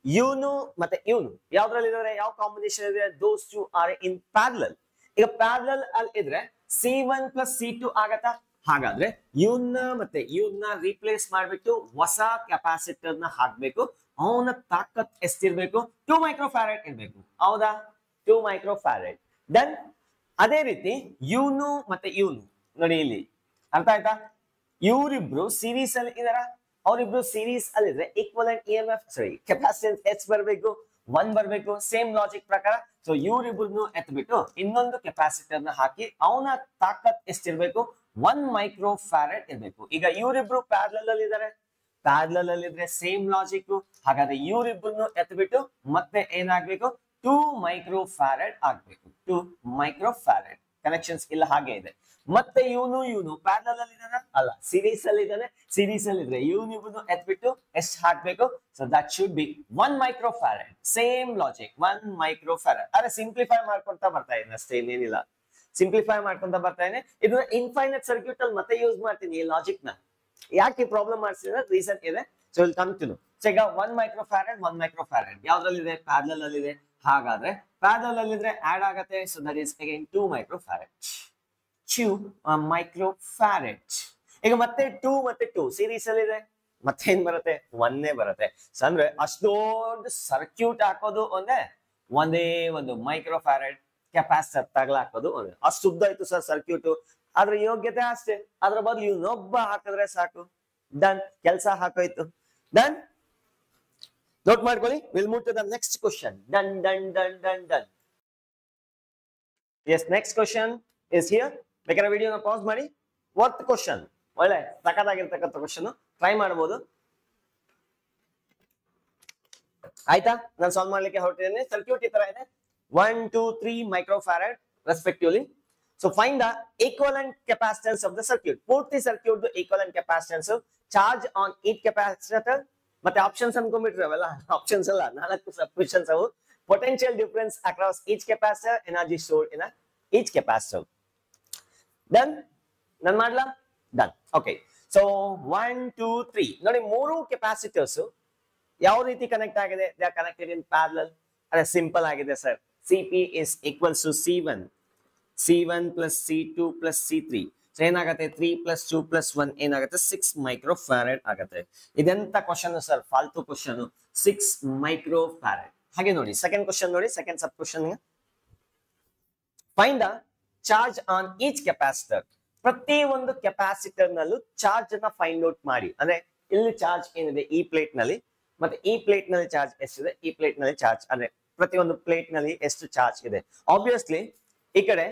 ಇವನು ಮತ್ತೆ ಇವನು ಯಾವ್ದ್ರಲ್ಲಿ ಇದಾರೆ? ಯಾವ ಕಾಂಬಿನೇಷನ್ ಇದೆ? Those two are in parallel. ಈಗ ಪ್ಯಾರಲಲ್ ಅಲ್ಲಿ ಇದ್ರೆ C1 plus C2 ಆಗತ್ತಾ? ಹಾಗಾದ್ರೆ ಇವನ್ನ ಮತ್ತೆ ಇವನ್ನ ರಿಪ್ಲೇಸ್ ಮಾಡ್ಬಿಟ್ಟು ಹೊಸ ಕೆಪಾಸಿಟರ್ ನ ಹಾಕ್ಬೇಕು. ಅವನ ತಾಕತ್ ಎಷ್ಟಿರ್ಬೇಕು? 2 ಮೈಕ್ರೋ ಫ್ಯಾರಡ್ ಇರ್ಬೇಕು. ಹೌದಾ? 2 ಮೈಕ್ರೋ ಫ್ಯಾರಡ್. ದೆನ್ ಅದೇ ರೀತಿ ಇವನು ಮತ್ತೆ ಇವನು ನೋಡಿ, ಇಲ್ಲಿ ಅರ್ಥ ಆಯ್ತಾ? ಇವರಿಬ್ರು ಸೀರೀಸ್ ಅಲ್ಲಿ ಇದಾರ. ಅವರಿಬ್ರು ಸೀರೀಸ್ ಅಲ್ಲಿ ಇದ್ರೆ ಈಕ್ವಲೆಂಟ್ EMF ಕೆಪಾಸಿಟೆನ್ಸ್ ಎಚ್ ಬರಬೇಕು, 1 ಬರಬೇಕು. ಸೇಮ್ ಲಾಜಿಕ್ ಪ್ರಕಾರ ಸೊ ಇವರಿಬ್ರು ಎತ್ಬಿಟ್ಟು ಇನ್ನೊಂದು ಕೆಪಾಸಿಟರ್ ನ ಹಾಕಿ ಅವನ ತಾಕತ್ ಎಷ್ಟಿರ್ಬೇಕು? 1 ಮೈಕ್ರೋ ಫ್ಯಾರಡ್ ಇರ್ಬೇಕು. ಈಗ ಇವರಿಬ್ರು ಪ್ಯಾರಲಲ್ ಅಲ್ಲಿ ಇದಾರೆ. ಪ್ಯಾರಲಲ್ ಅಲ್ಲಿ ಇದ್ರೆ ಸೇಮ್ ಲಾಜಿಕ್. ಹಾಗಾದ್ರೆ ಇವರಿಬ್ರು ಎತ್ಬಿಟ್ಟು ಮತ್ತೆ ಏನಾಗ್ಬೇಕು? 2 ಮೈಕ್ರೋ ಫ್ಯಾರಡ್ ಆಗ್ಬೇಕು. 2 ಮೈಕ್ರೋ ಫ್ಯಾರಡ್ ಕನೆಕ್ಷನ್ಸ್ ಇಲ್ಲ ಹಾಗೆ ಇದೆ. ಮತ್ತೆ ಇವನು ಪ್ಯಾರಲಲ್ ಅಲ್ಲಿ ಇದಾನ? ಅಲ್ಲ, ಸೀರೀಸ್ ಅಲ್ಲಿ ಇದಾನೆ. ಸೀರೀಸ್ ಅಲ್ಲಿ ಇದ್ರೆ ಇವನು ಎತ್ಬಿಟ್ಟು ಎಷ್ಟು ಹಾಕ್ಬೇಕು? So that should be 1 micro farad. Same logic 1 micro farad. ಅರೆ ಸಿಂಪ್ಲಿಫೈ ಮಾಡ್ಕೊಂತ ಬರ್ತಾ ಇದ್ದೀನಿ ಅಷ್ಟೇ, ಇನ್ನೇನಿಲ್ಲ. ಸಿಂಪ್ಲಿಫೈ ಮಾಡ್ಕೊಂತ ಬರ್ತಾ ಇದ್ದೀನಿ. ಇದನ್ನ ಇನ್ಫೈನೈಟ್ ಸರ್ಕ್ಯೂಟ್ ಅಲ್ಲಿ ಮತ್ತೆ ಯೂಸ್ ಮಾಡ್ತೀನಿ ಈ ಲಾಜಿಕ್ ನ. ಯಾಕೆ ಪ್ರಾಬ್ಲಮ್ ಮಾಡ್ತೀನಿ? ರೀಸನ್ ಇದೆ. So will come to know. So ಈಗ 1 ಮೈಕ್ರೋ ಫ್ಯಾರಡ್ ಯಾವ್ದ್ರಲ್ಲಿದೆ? ಪ್ಯಾರಲಲ್ ಅಲ್ಲಿ ಇದೆ. ಹಾಗಾದ್ರೆ ಪ್ಯಾರಲಲ್ ಅಲ್ಲಿ ಇದ್ರೆ ಆಡ್ ಆಗತ್ತೆ. So that is again 2 micro farad. 2 micro farad. ಈಗ ಮತ್ತೆ 2 ಮತ್ತೆ 2 ಸೀರೀಸ್ ಅಲ್ಲಿ ಇದೆ. ಮತ್ತೆ ಏನ್ ಬರುತ್ತೆ? 1 ಬರುತ್ತೆ. ಸೊ ಅಂದ್ರೆ ಅಷ್ಟು ದೊಡ್ಡ ಸರ್ಕ್ಯೂಟ್ ಹಾಕೋದು ಒಂದೇ ಒಂದು ಮೈಕ್ರೋ ಫ್ಯಾರಡ್ ಕೆಪಾಸಿಟರ್ ತಗಲಾಕೋದು ಒಂದೇ. ಅಷ್ಟು ಉದ್ದ ಇತ್ತು ಸರ್ ಸರ್ಕ್ಯೂಟ್. ಅದ್ರ ಯೋಗ್ಯತೆ ಅಷ್ಟೇ. ಅದ್ರ ಬದಲು ಇವನೊಬ್ಬ ಹಾಕಿದ್ರೆ ಸಾಕು. ಡನ್, ಕೆಲಸ ಹಾಕೋಯ್ತು. ಡನ್. ನೋಟ್ ಮಾಡ್ಕೊಳ್ಳಿ. Will move to the next question. Done. Yes, next question is here. ಬೇಕಾದ್ರೆ ವಿಡಿಯೋನ ಪಾಸ್ ಮಾಡಿ. ವರ್ತ್ ಕ್ವಶನ್, ಒಳ್ಳೆ ಸಖತ್ತಾಗಿರ್ತಕ್ಕಂಥ ಕ್ವಶನ್, ಟ್ರೈ ಮಾಡಬಹುದು. ಆಯ್ತಾ? ನಾನು ಸಾಲ್ವ್ ಮಾಡ್ಲಿಕ್ಕೆ ಹೊರಟಿದ್ದೇನೆ. ಸರ್ಕ್ಯೂಟ್ ಈ ತರ ಇದೆ. 1, 2, 3 micro farad respectively. So find the equivalent capacitance of the circuit. ಪೂರ್ತಿ circuit equivalent capacitance, charge on each capacitor. ಮತ್ತೆ ಆಪ್ಷನ್ಸ್ ಅನ್ಕೊಂಡ್ಬಿಟ್ರೆ ಅವೆಲ್ಲ ಆಪ್ಷನ್ಸ್ ಅಲ್ಲ, 4 ಸಬ್ಕ್ವೆಷನ್ಸ್ ಅವು. Potential difference across each capacitor, energy stored in each capacitor. Done. ನಾನು ಮಾಡ್ಲಾ? ಡನ್. ಓಕೆ. ಸೊ 1, 2, 3 ನೋಡಿ, 3 ಕೆಪಾಸಿಟರ್ಸ್ ಯಾವ ರೀತಿ ಕನೆಕ್ಟ್ ಆಗಿದೆ? They are connected in parallel. ಅದೇ ಸಿಂಪಲ್ ಆಗಿದೆ sir. CP is equals to C1 plus C2 plus C3. So ಏನಾಗುತ್ತೆ? 3 plus 2 plus 1 ಏನಾಗುತ್ತೆ? 6 ಮೈಕ್ರೋ ಫ್ಯಾರಡ್ ಆಗುತ್ತೆ. ಇದೆಂತ ಕ್ವಶನ್ ಸರ್? ಫಾಲ್ತು ಕ್ವಶನ್. 6 micro farad. ಹಾಗೆ ನೋಡಿ ಸೆಕೆಂಡ್ ಕ್ವಶನ್ ನೋಡಿ, second sub question. Find the charge on each capacitor. ಪ್ರತಿ ಒಂದು ಕೆಪಾಸಿಟರ್ ನಲ್ಲೂ ಚಾರ್ಜ್ ಅನ್ನ ಫೈಂಡ್ ಔಟ್ ಮಾಡಿ. ಅಂದ್ರೆ ಇಲ್ಲಿ ಚಾರ್ಜ್ ಏನಿದೆ ಈ ಪ್ಲೇಟ್ ನಲ್ಲಿ, ಮತ್ತೆ ಈ ಪ್ಲೇಟ್ ನಲ್ಲಿ ಚಾರ್ಜ್ ಎಷ್ಟಿದೆ, ಈ ಪ್ಲೇಟ್ ನಲ್ಲಿ ಚಾರ್ಜ್, ಅಂದ್ರೆ ಪ್ರತಿಯೊಂದು ಪ್ಲೇಟ್ ನಲ್ಲಿ ಎಷ್ಟು ಚಾರ್ಜ್ ಇದೆ. ಆಬ್ವಿಯಸ್ಲಿ ಈ ಕಡೆ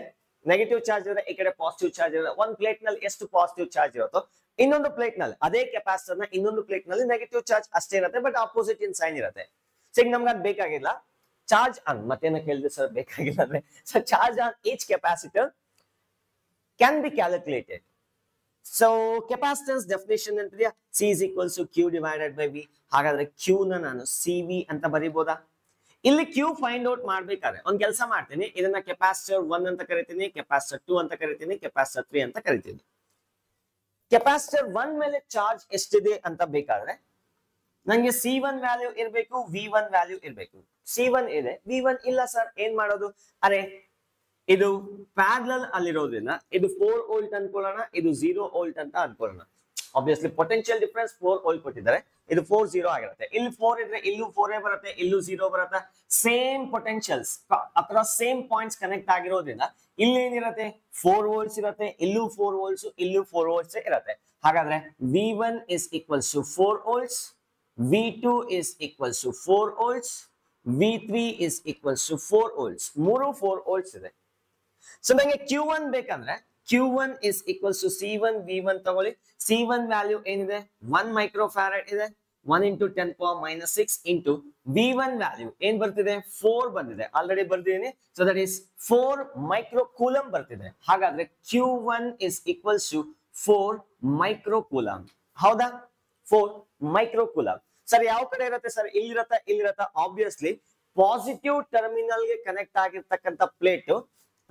ನೆಗೆಟಿವ್ ಚಾರ್ಜ್ ಇರುತ್ತೆ, ಈ ಕಡೆ ಪಾಸಿಟಿವ್ ಚಾರ್ಜ್ ಇರುತ್ತೆ. ಒಂದ್ ಪ್ಲೇಟ್ ನಲ್ಲಿ ಎಷ್ಟು ಪಾಸಿಟಿವ್ ಚಾರ್ಜ್ ಇರುತ್ತೋ ಇನ್ನೊಂದು ಪ್ಲೇಟ್ ನಲ್ಲಿ ಅದೇ ಕೆಪಾಸಿಟರ್ ನ ಇನ್ನೊಂದು ಪ್ಲೇಟ್ ನಲ್ಲಿ ನೆಗೆಟಿವ್ ಚಾರ್ಜ್ ಅಷ್ಟೇ ಇರುತ್ತೆ, ಬಟ್ ಆಪೋಸಿಟ್ ಇನ್ ಸೈನ್ ಇರುತ್ತೆ. ಸೊ ಈಗ ನಮ್ಗೆ ಅದು ಬೇಕಾಗಿಲ್ಲ. ಚಾರ್ಜ್ ಆನ್ ಮತ್ತೇನ ಕೇಳಿದ್ರೆ ಸರ್ ಬೇಕಾಗಿಲ್ಲ ಅಂದ್ರೆ, so charge on each capacitor can be calculated. So capacitance definition ಅಂತಿದೆಯಾ? C is equals to Q divided by V. ಹಾಗಾದ್ರೆ Q ನ ನಾನು CV ಅಂತ ಬರೀಬೋದಾ? ಇಲ್ಲಿ Q ಫೈಂಡ್ ಔಟ್ ಮಾಡ್ಬೇಕಾದ್ರೆ ಒಂದ್ ಕೆಲಸ ಮಾಡ್ತೀನಿ. ಇದನ್ನ ಕೆಪಾಸಿಟರ್ 1 ಅಂತ ಕರಿತೀನಿ, ಕೆಪಾಸಿಟರ್ 2 ಅಂತ ಕರಿತೀನಿ, ಕೆಪಾಸಿಟರ್ 3 ಅಂತ ಕರಿತೀನಿ. ಕೆಪಾಸಿಟರ್ 1 ಮೇಲೆ ಚಾರ್ಜ್ ಎಷ್ಟಿದೆ ಅಂತ ಬೇಕಾದ್ರೆ ನಂಗೆ C1 ವ್ಯಾಲ್ಯೂ ಇರಬೇಕು, V1 ವ್ಯಾಲ್ಯೂ ಇರಬೇಕು. C1 ಇದೆ, V1 ಇಲ್ಲ ಸರ್, ಏನ್ ಮಾಡೋದು? ಅರೆ ಇದು ಪ್ಯಾರಲಲ್ ಅಲ್ಲಿರೋದ್ರಿಂದ ಇದು 4 ವೋಲ್ಟ್ ಅನ್ಕೊಳ್ಳೋಣ, ಇದು 0 ವೋಲ್ಟ್ ಅಂತ ಅನ್ಕೊಳ್ಳೋಣ. ಆಬ್ವಿಯಸ್ಲಿ ಪೊಟೆನ್ಶಿಯಲ್ ಡಿಫರೆನ್ಸ್ 4 ವೋಲ್ಟ್ ಕೊಟ್ಟಿದ್ದಾರೆ, ಇದು 4 0 ಆಗಿರುತ್ತೆ. ಇಲ್ಲಿ 4 ಇದ್ರೆ ಇಲ್ಲೂ 4 ಬರುತ್ತೆ, ಇಲ್ಲೂ 0 ಬರುತ್ತೆ. Same potentials across same points connect ಆಗಿರೋದ್ರಿಂದ ಇಲ್ಲಿ ಏನಿರುತ್ತೆ? 4 ವೋಲ್ಟ್ಸ್ ಇರುತ್ತೆ, ಇಲ್ಲೂ 4 ವೋಲ್ಟ್ಸ್, ಇಲ್ಲೂ 4 ವೋಲ್ಟ್ಸ್ ಇರುತ್ತೆ. ಹಾಗಾದ್ರೆ V1 is equals to 4 volts, V2 is equals to 4 volts, V3 is equals to 4 volts. ಮೂರು 4 volts ಇದೆ. ಸೊ ನಂಗೆ Q1 ಬೇಕಂದ್ರೆ Q1 is equals to C1 V1 ತಗೊಳ್ಳಿ. C1 ವ್ಯಾಲ್ಯೂ ಏನಿದೆ 1 ಮೈಕ್ರೋಫ್ಯಾರಡ್ ಇದೆ. 1 into 10 power minus 6 into V1 value ಏನ್ ಬರ್ತಿದೆ 4 ಬಂದಿದೆ, ಆಲ್ರೆಡಿ ಬರ್ದಿದ್ದೀನಿ. So that is 4 micro coulomb ಬರ್ತಿದೆ. ಹಾಗಾದ್ರೆ Q1 is equals to 4 micro coulomb. ಹೌದಾ? 4 ಮೈಕ್ರೋ ಕೂಲಮ್. ಸರ್ ಯಾವ ಕಡೆ ಇರುತ್ತೆ ಸರ್? ಇಲ್ಲಿರತ್ತ ಆಬ್ವಿಯಸ್ಲಿ ಪಾಸಿಟಿವ್ ಟರ್ಮಿನಲ್ ಗೆ ಕನೆಕ್ಟ್ ಆಗಿರ್ತಕ್ಕಂಥ ಪ್ಲೇಟ್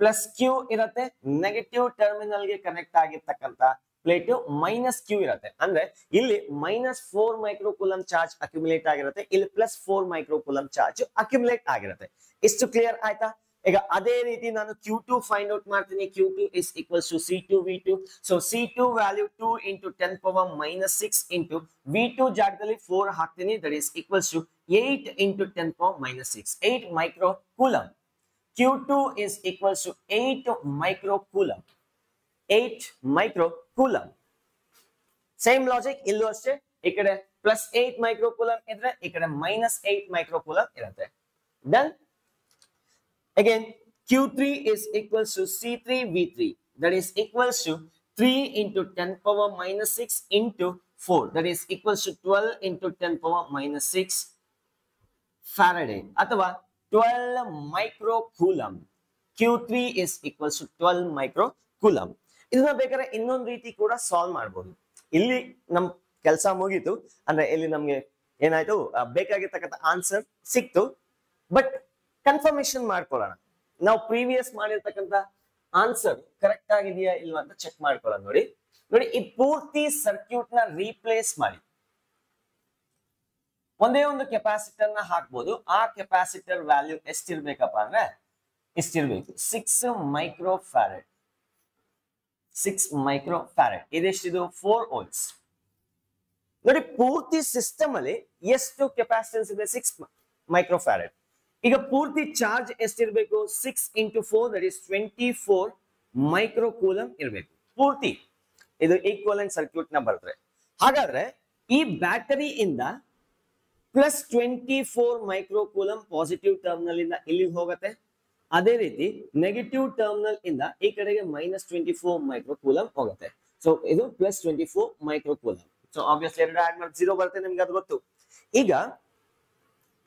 ಪ್ಲಸ್ ಕ್ಯೂ ಇರುತ್ತೆ, ನೆಗೆಟಿವ್ ಟರ್ಮಿನಲ್ ಗೆ ಕನೆಕ್ಟ್ ಆಗಿರ್ತಕ್ಕಂಥ ಪ್ಲೇಟ್ ಮೈನಸ್ ಕ್ಯೂ ಇರುತ್ತೆ. ಅಂದ್ರೆ ಇಲ್ಲಿ -4 ಮೈಕ್ರೋಕೂಲಮ್ ಚಾರ್ಜ್ ಅಕ್ಯುಮುಲೇಟ್ ಆಗಿರುತ್ತೆ, ಇಲ್ಲಿ +4 ಮೈಕ್ರೋಕೂಲಮ್ ಚಾರ್ಜ್ ಅಕ್ಯುಮುಲೇಟ್ ಆಗಿರುತ್ತೆ. ಇಷ್ಟು ಕ್ಲಿಯರ್ ಆಯ್ತಾ? ಈಗ ಅದೇ ರೀತಿ ನಾನು Q2 ಫೈಂಡ್ ಔಟ್ ಮಾಡ್ತೀನಿ. Q2 is equals to C2 V2. So C2 value 2 into 10 power minus 6 into V2 ಜಾಗದಲ್ಲಿ 4 ಹಾಕ್ತೀನಿ. That is equals to 8 into 10 power minus 6, 8 micro coulomb. Q2 is equals to 8 micro coulomb. 8 micro coulomb. Same logic illu ashte. Ikade plus 8 micro coulomb idre, ikade minus 8 micro coulomb irutte. Done. Again, Q3 is equals to C3 V3. That is equals to 3 into 10 power minus 6 into 4. That is equals to 12 into 10 power minus 6 Faraday. Athava 12 micro coulomb. Q3 is equals to 12 micro coulomb. ಇದನ್ನ ಬೇಕಾದ್ರೆ ಇನ್ನೊಂದು ರೀತಿ ಕೂಡ ಸಾಲ್ವ್ ಮಾಡಬಹುದು. ಇಲ್ಲಿ ನಮ್ ಕೆಲಸ ಮುಗೀತು ಅಂದ್ರೆ ಇಲ್ಲಿ ನಮ್ಗೆ ಏನಾಯ್ತು, ಬೇಕಾಗಿರ್ತಕ್ಕಂಥ ಆನ್ಸರ್ ಸಿಕ್ತು. ಬಟ್ ಕನ್ಫರ್ಮೇಶನ್ ಮಾಡ್ಕೊಳ್ಳೋಣ. ನಾವು ಪ್ರೀವಿಯಸ್ ಮಾಡಿರ್ತಕ್ಕಂಥ ಆನ್ಸರ್ ಕರೆಕ್ಟ್ ಆಗಿದೆಯಾ ಇಲ್ವಾ ಅಂತ ಚೆಕ್ ಮಾಡ್ಕೊಳ್ಳೋಣ. ನೋಡಿ ಈ ಪೂರ್ತಿ ಸರ್ಕ್ಯೂಟ್ ನ ರೀಪ್ಲೇಸ್ ಮಾಡಿ ಒಂದೇ ಒಂದು ಕೆಪಾಸಿಟರ್ ನ ಹಾಕ್ಬೋದು. ಆ ಕೆಪಾಸಿಟರ್ ವ್ಯಾಲ್ಯೂ ಎಷ್ಟಿರ್ಬೇಕಪ್ಪ ಅಂದ್ರೆ ಎಷ್ಟಿರ್ಬೇಕು 6 ಮೈಕ್ರೋಫ್ಯಾರಡ್. 6 ಮೈಕ್ರೋಫ್ಯಾರಡ್ ಇದೆಷ್ಟಿದು 4 volts. ನೋಡಿ ಪೂರ್ತಿ ಸಿಸ್ಟಮ್ ಅಲ್ಲಿ ಎಷ್ಟು ಕೆಪಾಸಿಟನ್ಸ್ ಇದೆ 6 ಮೈಕ್ರೋಫ್ಯಾರಡ್. ಈಗ ಪೂರ್ತಿ ಚಾರ್ಜ್ ಎಷ್ಟಿರ್ಬೇಕು 6 into 4 that is 24 micro coulomb ಇರಬೇಕು ಪೂರ್ತಿ. ಇದು ಈಕ್ವಲೆಂಟ್ ಸರ್ಕ್ಯೂಟ್ ನ ಬರ್ತದೆ. ಹಾಗಾದ್ರೆ ಈ ಬ್ಯಾಟರಿ ಇಂದ +24 ಮೈಕ್ರೋ ಕೂಲಮ್ ಪಾಸಿಟಿವ್ ಟರ್ಮಿನಲ್ ಇಂದ ಇಲ್ಲಿಗೆ ಹೋಗುತ್ತೆ. ಅದೇ ರೀತಿ ನೆಗೆಟಿವ್ ಟರ್ಮಿನಲ್ ಇಂದ ಈ ಕಡೆಗೆ -24 ಮೈಕ್ರೋ ಕೂಲಮ್ ಹೋಗುತ್ತೆ. ಸೊ ಇದು +24 ಮೈಕ್ರೋ ಕೂಲಮ್. ಸೊ ಆಬ್ವಿಯಸ್ಲಿ ಎರಡು ಆಡ್ ಮಾಡಿ 0 ಬರುತ್ತೆ, ನಿಮ್ಗೆ ಅದು ಗೊತ್ತು. ಈಗ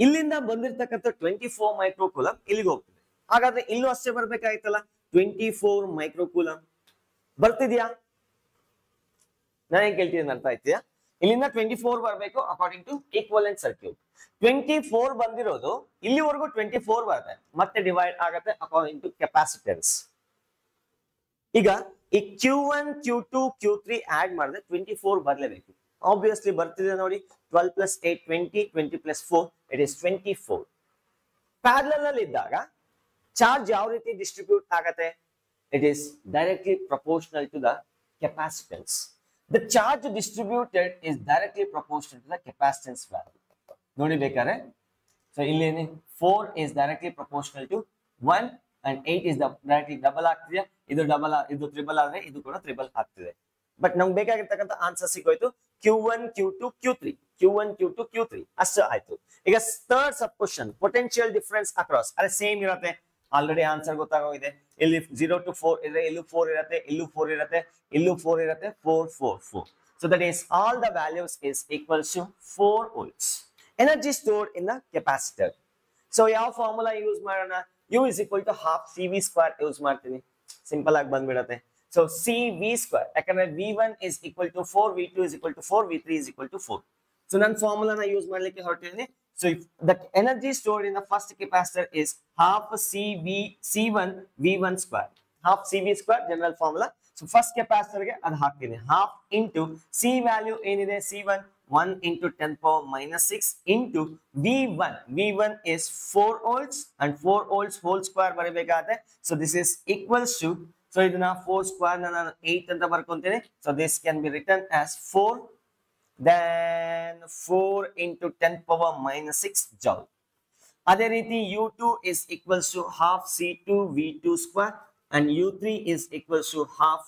ಇಲ್ಲಿಂದ ಬಂದಿರತಕ್ಕಂಥ 24 ಮೈಕ್ರೋ ಕೂಲಮ್ ಇಲ್ಲಿಗೆ ಹೋಗ್ತದೆ. ಹಾಗಾದ್ರೆ ಇಲ್ಲೂ ಅಷ್ಟೇ ಬರ್ಬೇಕಾಯ್ತಲ್ಲ 24 ಮೈಕ್ರೋ ಕೂಲಮ್ ಬರ್ತಿದ್ಯಾ? ನಾನು ಕೇಳ್ತೀನಿ ಅರ್ಥ ಆಯ್ತಿಯಾ? ಇಲ್ಲಿಂದ 24 ಬರಬೇಕು ಅಕಾರ್ಡಿಂಗ್ ಟು ಈಕ್ವಲೆಂಟ್ ಸರ್ಕ್ಯೂಟ್. 24 ಬಂದಿರೋದು ಇಲ್ಲಿವರೆಗೂ 24 ಬರುತ್ತೆ, ಮತ್ತೆ ಡಿವೈಡ್ ಆಗುತ್ತೆ ಅಕಾರ್ಡಿಂಗ್ ಟು ಕೆಪಾಸಿಟೆನ್ಸ್. ಈಗ ಈ Q1 Q2 Q3 ಆಡ್ ಮಾಡಿದ್ರೆ 24 ಬರಲೇಬೇಕು. ಆಬ್ವಿಯಸ್ಲಿ ಬರ್ತಿದೆ ನೋಡಿ. 12 + 8 20, 20 + 4 ಇಟ್ ಇಸ್ 24. ಪ್ಯಾರಲಲ್ ಅಲ್ಲಿ ಇದ್ದಾಗ ಚಾರ್ಜ್ ಯಾವ ರೀತಿ ಡಿಸ್ಟ್ರಿಬ್ಯೂಟ್ ಆಗುತ್ತೆ? It is directly proportional to the capacitance. The charge distributed is directly proportional to the capacitance value. ನೋಡಿ ಬೇಕಾದ್ರೆ ಸೊ ಇಲ್ಲಿ 4 is directly proportional to 1 and 8 is directly double ಆಗ್ತಿದೆ. ಇದು ಡಬಲ್, ಇದು ಟ್ರಿಬಲ್ ಆದ್ರೆ ಇದು ಕೂಡ ಟ್ರಿಬಲ್ ಆಗ್ತಿದೆ. ಬಟ್ ನಮ್ಗೆ ಬೇಕಾಗಿರ್ತಕ್ಕಂಥ answer ಸಿಗೋಯ್ತು Q1 Q2 Q3, Q1 Q2 Q3 ಅಷ್ಟು ಆಯ್ತು. ಈಗ ಥರ್ಡ್ ಸಬ್ ಕ್ವೆಶ್ಚನ್ ಪೊಟೆನ್ಶಿಯಲ್ ಡಿಫರೆನ್ಸ್ ಅಕ್ರಾಸ್. ಅದೇ ಸೇಮ್ ಇರುತ್ತೆ, ಆಲ್ರೆಡಿ ಆನ್ಸರ್ ಗೊತ್ತಾಗೋಗಿದೆ. ಇಲ್ಲಿ 0 to 4 ಇದೆ, ಇಲ್ಲೂ 4 ಇರುತ್ತೆ, ಇಲ್ಲೂ 4 ಇರುತ್ತೆ, ಇಲ್ಲೂ 4 ಇರುತ್ತೆ, 4 4 4. So that is all the values is equals to 4 volts. Energy stored in the capacitor. So ಯಾವ ಫಾರ್ಮುಲಾ ಯೂಸ್ ಮಾಡೋಣ? U is equal to half CV² use ಮಾಡ್ತೀನಿ. ಸಿಂಪಲ್ ಆಗಿ ಬಂದ್ಬಿಡತ್ತೆ. So CV², ಯಾಕಂದ್ರೆ V1 is equal to 4, V2 is equal to 4, V3 is equal to 4. So ನಾನು ಫಾರ್ಮುಲಾನ ಯೂಸ್ ಮಾಡ್ಲಿಕ್ಕೆ ಹೊರಟಿದ್ದೀನಿ. So if the energy stored in the first capacitor is half C1 V1², half CV² general formula. So first capacitor ಗೆ ಅದು ಹಾಕ್ತೀನಿ, half into C value ಏನಿದೆ C1 1 into 10 power minus 6 into V1. V1 is 4 volts and 4 volts whole square ಬರಬೇಕಾಗುತ್ತೆ. So this is equals to, so ಇದನ್ನ 4² ನಾನು 8 ಅಂತ ಬರ್ಕೊಂತೀನಿ. So this can be written as 4, then 4 into 10 power minus 6 joule. ಅದೇ ರೀತಿ U2 is equals to half C2 V2² and U3 is equals to half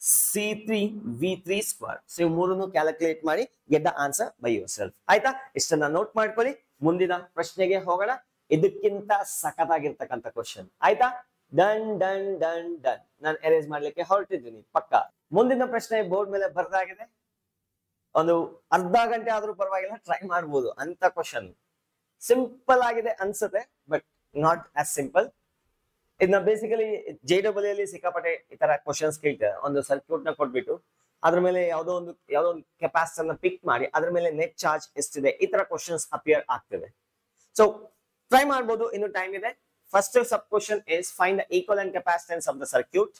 C3 V3 square. So ಇವು ಮೂರನ್ನು ಕ್ಯಾಲ್ಕುಲೇಟ್ ಮಾಡಿ get the answer by yourself. ಆಯ್ತಾ? ಇಷ್ಟನ್ನ ನೋಟ್ ಮಾಡ್ಕೊಳ್ಳಿ. ಮುಂದಿನ ಪ್ರಶ್ನೆಗೆ ಹೋಗೋಣ. ಇದಕ್ಕಿಂತ ಸಖತ್ತಾಗಿರ್ತಕ್ಕಂಥ ಕ್ವಶನ್. ಆಯ್ತಾ? Done done done done. ನಾನು ಎರೇಸ್ ಮಾಡ್ಲಿಕ್ಕೆ ಹೊರಟಿದ್ದೀನಿ ಪಕ್ಕ. ಮುಂದಿನ ಪ್ರಶ್ನೆ ಬೋರ್ಡ್ ಮೇಲೆ ಬರ್ದಾಗಿದೆ. ಒಂದು ಅರ್ಧ ಗಂಟೆ ಆದ್ರೂ ಪರವಾಗಿಲ್ಲ, ಟ್ರೈ ಮಾಡ್ಬೋದು ಅಂತ ಕ್ವಶನ್. ಸಿಂಪಲ್ ಆಗಿದೆ ಅನ್ಸುತ್ತೆ, ಬಟ್ ನಾಟ್ ಆಸ್ ಸಿಂಪಲ್. ಇದನ್ನ ಬೇಸಿಕಲಿ JEE ಅಲ್ಲಿ ಸಿಕ್ಕಾಪಟ್ಟೆ ಈ ತರ ಕ್ವಶನ್ಸ್ ಕೇಳ್ತಾರೆ. ಒಂದು ಸರ್ಕ್ಯೂಟ್ ನ ಕೊಟ್ಬಿಟ್ಟು ಅದ್ರ ಮೇಲೆ ಯಾವುದೋ ಒಂದು ಕೆಪಾಸಿಟರ್ ನ ಪಿಕ್ ಮಾಡಿ ಅದ್ರ ಮೇಲೆ ನೆಟ್ ಚಾರ್ಜ್ ಎಷ್ಟಿದೆ, ಈ ತರ ಕ್ವಶನ್ಸ್ ಅಪಿಯರ್ ಆಗ್ತದೆ. ಸೊ ಟ್ರೈ ಮಾಡ್ಬೋದು, ಇನ್ನು ಟೈಮ್ ಇದೆ. First sub question is find the equivalent capacitance of the circuit,